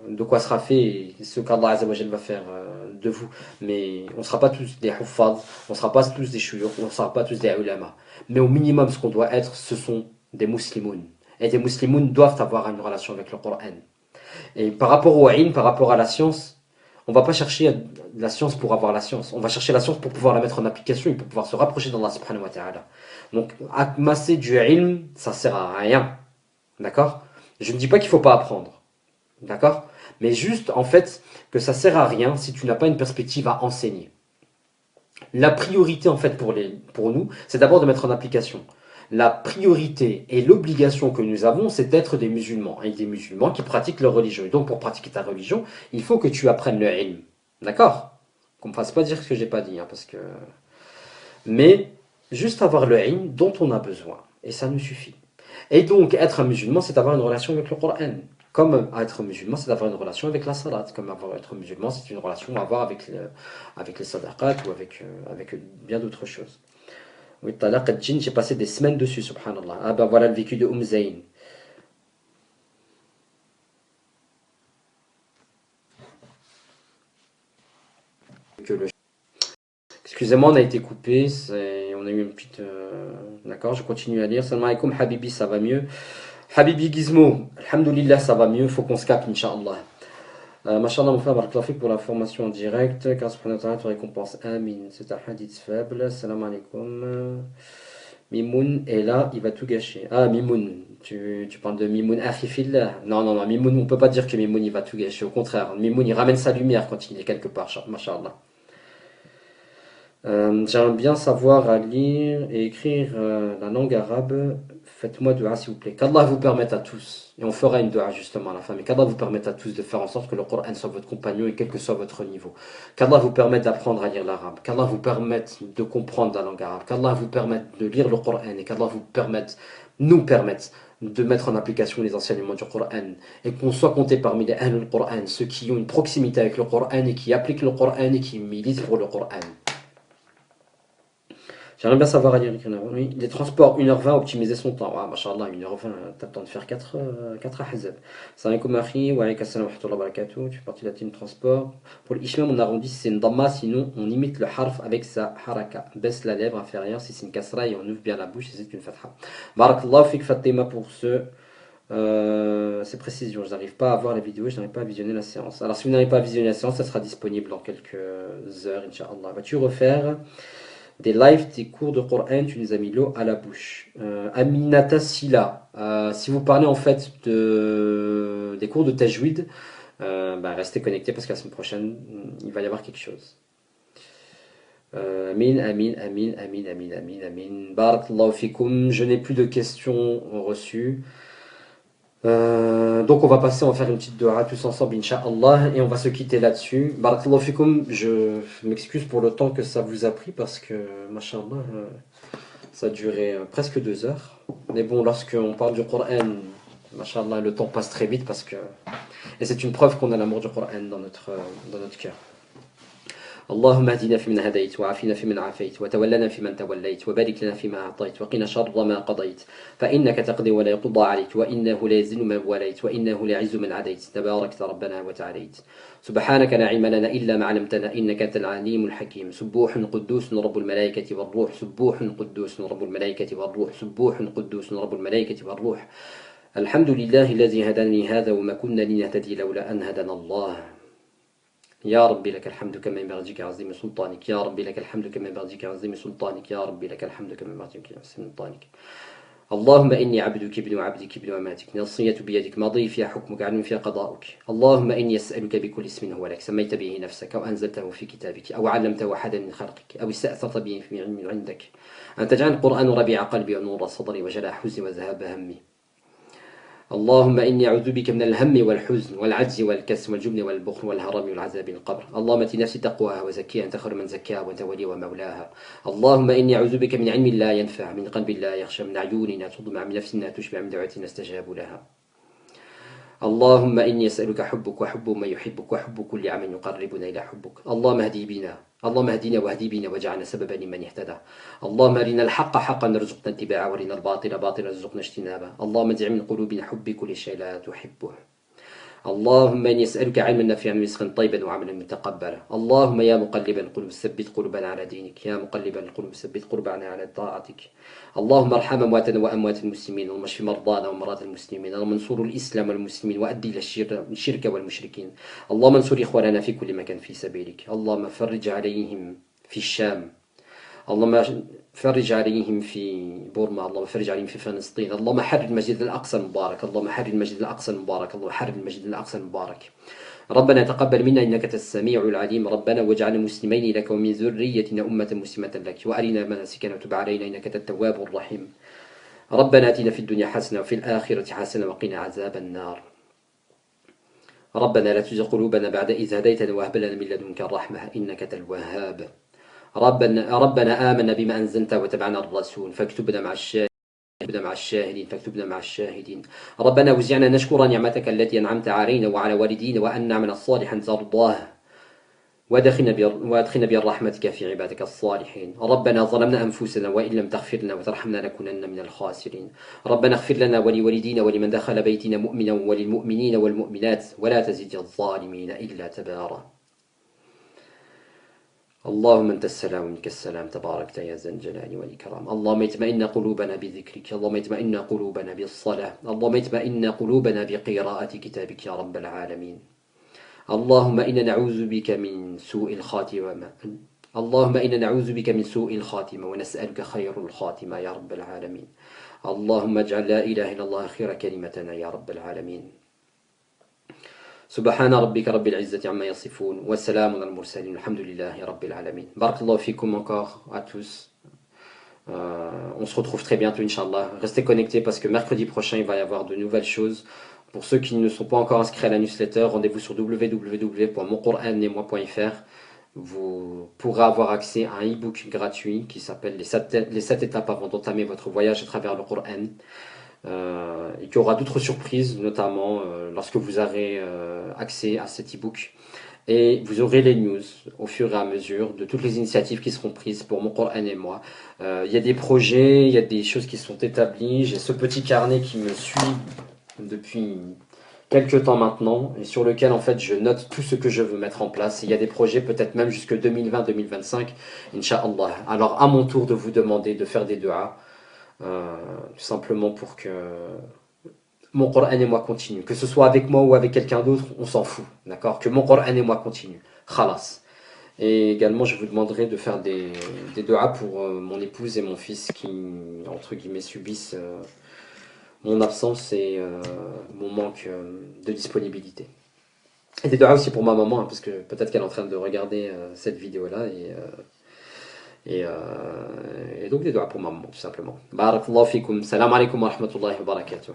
de quoi sera fait ce qu'Allah Azzawajal va faire de vous. Mais on ne sera pas tous des huffaz, on ne sera pas tous des shuyukh, on ne sera pas tous des ulama. Mais au minimum, ce qu'on doit être, ce sont des muslimoun. Et des muslimoun doivent avoir une relation avec le Coran. Et par rapport au ilm, par rapport à la science, on ne va pas chercher la science pour avoir la science. On va chercher la science pour pouvoir la mettre en application et pour pouvoir se rapprocher d'Allah subhanahu wa ta'ala. Donc, amasser du ilm, ça sert à rien. D'accord? Je ne dis pas qu'il ne faut pas apprendre. D'accord? Mais juste, en fait, que ça sert à rien si tu n'as pas une perspective à enseigner. La priorité, en fait, pour nous, c'est d'abord de mettre en application. La priorité et l'obligation que nous avons, c'est d'être des musulmans. Et des musulmans qui pratiquent leur religion. Et donc, pour pratiquer ta religion, il faut que tu apprennes le ilm. D'accord? Qu'on ne me fasse pas dire ce que j'ai pas dit, hein, parce que... Mais, juste avoir le ilm dont on a besoin. Et ça nous suffit. Et donc, être un musulman, c'est avoir une relation avec le Coran. Comme être musulman, c'est avoir une relation avec la salat. Comme être musulman, c'est une relation à avoir avec les sadaqat ou avec bien d'autres choses. Oui, talaq al-jinn, j'ai passé des semaines dessus, subhanallah. Ah ben voilà le vécu de Zayn. Que le... Excusez-moi, on a été coupé, on a eu une petite... D'accord, je continue à lire. Salam alaikum, Habibi, ça va mieux. Habibi Gizmo, alhamdoulilah, ça va mieux, faut qu'on se capte, Inch'Allah. Machallah, mon frère, barakallahu fik pour la formation en direct, car subhanahu wa ta'ala te récompense. Amin. C'est un hadith faible. Salam alaikum. Mimoun est là, il va tout gâcher. Ah, Mimoun, tu parles de Mimoun Afifillah. Non, non, non, Mimoun, on peut pas dire que Mimoun il va tout gâcher. Au contraire, Mimoun il ramène sa lumière quand il est quelque part, machallah. J'aimerais bien savoir à lire et écrire la langue arabe. Faites-moi dua s'il vous plaît. Qu'Allah vous permette à tous, et on fera une dua justement à la fin, mais qu'Allah vous permette à tous de faire en sorte que le Coran soit votre compagnon et quel que soit votre niveau. Qu'Allah vous permette d'apprendre à lire l'arabe. Qu'Allah vous permette de comprendre la langue arabe. Qu'Allah vous permette de lire le Coran et qu'Allah nous permette de mettre en application les enseignements du Coran et qu'on soit compté parmi les Ahlul Coran, ceux qui ont une proximité avec le Coran et qui appliquent le Coran et qui militent pour le Coran. J'aimerais bien savoir à dire oui. Les transports 1h20, optimiser son temps. Ah, machallah, 1h20, t'as le temps de faire 4 ahzab. Salam alaikum akhi, wa alaikum assalam wa rahmatullahi wa barakatuh. Tu fais partie de la team transport. Pour l'ishmam, on arrondit si c'est une dhamma, sinon on imite le harf avec sa haraka. Baisse la lèvre inférieure si c'est une kasra et on ouvre bien la bouche si c'est une fatha. Barakallahu fik Fatima pour ces précisions. Je n'arrive pas à voir la vidéo, je n'arrive pas à visionner la séance. Alors si vous n'arrivez pas à visionner la séance, ça sera disponible dans quelques heures, Inch'Allah. Vas-tu refaire des lives, des cours de Coran, tu nous as mis l'eau à la bouche. Aminata Silla, si vous parlez en fait des cours de Tajwid, restez connectés parce que la semaine prochaine, il va y avoir quelque chose. Amin, amin, amin, amin, amin, amin, amin. Barakallahu fikoum. Je n'ai plus de questions reçues. Donc on va passer, on va faire une petite dua tous ensemble, Inch'Allah, et on va se quitter là-dessus. Barakallahu fikoum. Je m'excuse pour le temps que ça vous a pris parce que, mashallah, ça a duré presque 2 heures. Mais bon, lorsqu'on parle du Coran, mashallah, le temps passe très vite parce que. Et c'est une preuve qu'on a l'amour du Coran dans notre cœur. اللهم اهدنا فيمن هديت وعافنا فيمن عافيت وتولنا فيمن توليت وبارك لنا فيما أعطيت وقنا شر ما قضيت فإنك تقضي ولا يقضى عليك وإنه لا يذل من واليت وإنه لا يعز من عاديت تباركت ربنا وتعاليت سبحانك لا علم لنا إلا ما علمتنا إنك أنت العليم الحكيم سبوح قدوس رب الملائكة والروح سبوح قدوس رب الملائكة والروح سبوح قدوس رب الملائكة والروح الحمد لله الذي هداني هذا وما كنا لنهتدي لولا أن هدانا الله يا ربي لك الحمد كما ينبغي لك عظيم سلطانك يا ربي لك الحمد كما ينبغي لك عظيم سلطانك يا ربي لك الحمد كما ينبغي لك عظيم سلطانك اللهم إني عبدك ابن عبدك ابن أماتك نصية بيدك ماضي فيها حكمك عدل فيها قضاؤك اللهم إني أسألك بكل اسم هو لك سميت به نفسك أو أنزلته في كتابك أو علمته أحدا من خلقك أو استأثرت به في علم عندك أن تجعل القرآن ربيع قلبي ونور صدري وجلاء حزني وذهاب همي اللهم إني أعوذ بك من الهم والحزن والعجز والكسل والجبن والبخل والهرم والعذاب القبر اللهم ات نفسي تقواها وزكيها أنت خير من زكاها وأنت ولي ومولاها اللهم إني أعوذ بك من علم لا ينفع من قلب لا يخشى من عيون لا تضمع من نفس لا تشبع من دعوة استجاب لها اللهم إني أسألك حبك وحب من يحبك وحب كل عمل يقربنا إلى حبك اللهم اهدي بنا اللهم اهدنا واهدي بنا واجعلنا سببا لمن اهتدى اللهم أرنا الحق حقا ارزقنا اتباعه وارنا الباطل باطلا ارزقنا اجتنابه اللهم انزع من قلوبنا حب كل شيء لا تحبه اللهم إني أسألك علما نافعا ورزقا طيبا وعملا متقبلا اللهم يا مقلب القلوب ثبت قلوبنا على دينك يا مقلب القلوب ثبت قلوبنا على طاعتك اللهم ارحم أمواتنا وأموات المسلمين اللهم اشف مرضانا ومرضى المسلمين اللهم انصر الإسلام والمسلمين وأدي إلى الشرك والمشركين اللهم انصر إخواننا في كل مكان في سبيلك اللهم فرج عليهم في الشام اللهم فرج عليهم في بورما اللهم فرج عليهم في فلسطين اللهم حرر المسجد الأقصى المبارك اللهم حرر المسجد الأقصى المبارك اللهم حرر المسجد الأقصى المبارك ربنا تقبل منا إنك أنت السميع العليم ربنا واجعلنا مسلمين لك ومن ذريتنا أمة مسلمة لك وأرنا مناسكنا وتب علينا إنك أنت التواب الرحيم ربنا آتنا في الدنيا حسنة وفي الآخرة حسنة وقنا عذاب النار ربنا لا تزغ قلوبنا بعد إذ هديتنا وهب لنا من لدنك الرحمة إنك أنت الوهاب ربنا آمنا بما أنزلت وتبعنا الرسول فاكتبنا مع الشاهدين ربنا وزعنا نشكر نعمتك التي أنعمت علينا وعلى والدينا وأن نعمل صالحا ترضاه وادخلنا برحمتك في عبادك الصالحين ربنا ظلمنا أنفسنا وإن لم تغفر لنا وترحمنا لنكونن من الخاسرين ربنا اغفر لنا ولوالدينا ولمن دخل بيتنا مؤمنا وللمؤمنين والمؤمنات ولا تزد الظالمين إلا تبارا اللهم أنت السلام ومنك السلام تباركت يا ذا الجلال والإكرام اللهم اطمئن قلوبنا بذكرك اللهم اطمئن قلوبنا بالصلاة اللهم اطمئن قلوبنا بقراءة كتابك يا رب العالمين اللهم إنا نعوذ بك من سوء الخاتمة اللهم إنا نعوذ بك من سوء الخاتمة ونسألك خير الخاتمة يا رب العالمين اللهم اجعل لا إله إلا الله خير كلمتنا يا رب العالمين سبحان ربك رب العزة عما يصفون والسلام على المرسلين الحمد لله رب العالمين بارك الله فيكم encore à tous on se retrouve très bientôt Inch'Allah restez connectés parce que mercredi prochain il va y avoir de nouvelles choses pour ceux qui ne sont pas encore inscrits à la newsletter rendez-vous sur www.moncouranemoi.fr vous pourrez avoir accès à un e-book gratuit qui s'appelle les 7 étapes avant d'entamer votre voyage à travers le Coran et qu'il y aura d'autres surprises, notamment lorsque vous aurez accès à cet e-book. Et vous aurez les news au fur et à mesure de toutes les initiatives qui seront prises pour mon Coran et moi. Il y a des projets, il y a des choses qui sont établies. J'ai ce petit carnet qui me suit depuis quelques temps maintenant et sur lequel en fait je note tout ce que je veux mettre en place. Et il y a des projets peut-être même jusque 2020-2025, Inch'Allah. Alors à mon tour de vous demander de faire des du'as. Tout simplement pour que mon Coran et moi continue. Que ce soit avec moi ou avec quelqu'un d'autre, on s'en fout. D'accord? Que mon Coran et moi continue. Khalas. Et également, je vous demanderai de faire des du'as pour mon épouse et mon fils qui, entre guillemets, subissent mon absence et mon manque de disponibilité. Et des du'as aussi pour ma maman, hein, parce que peut-être qu'elle est en train de regarder cette vidéo-là. Et donc des doigts pour ma maman, tout simplement. Barakallahu fikum. Salam alaikum wa rahmatullahi wa barakatuh.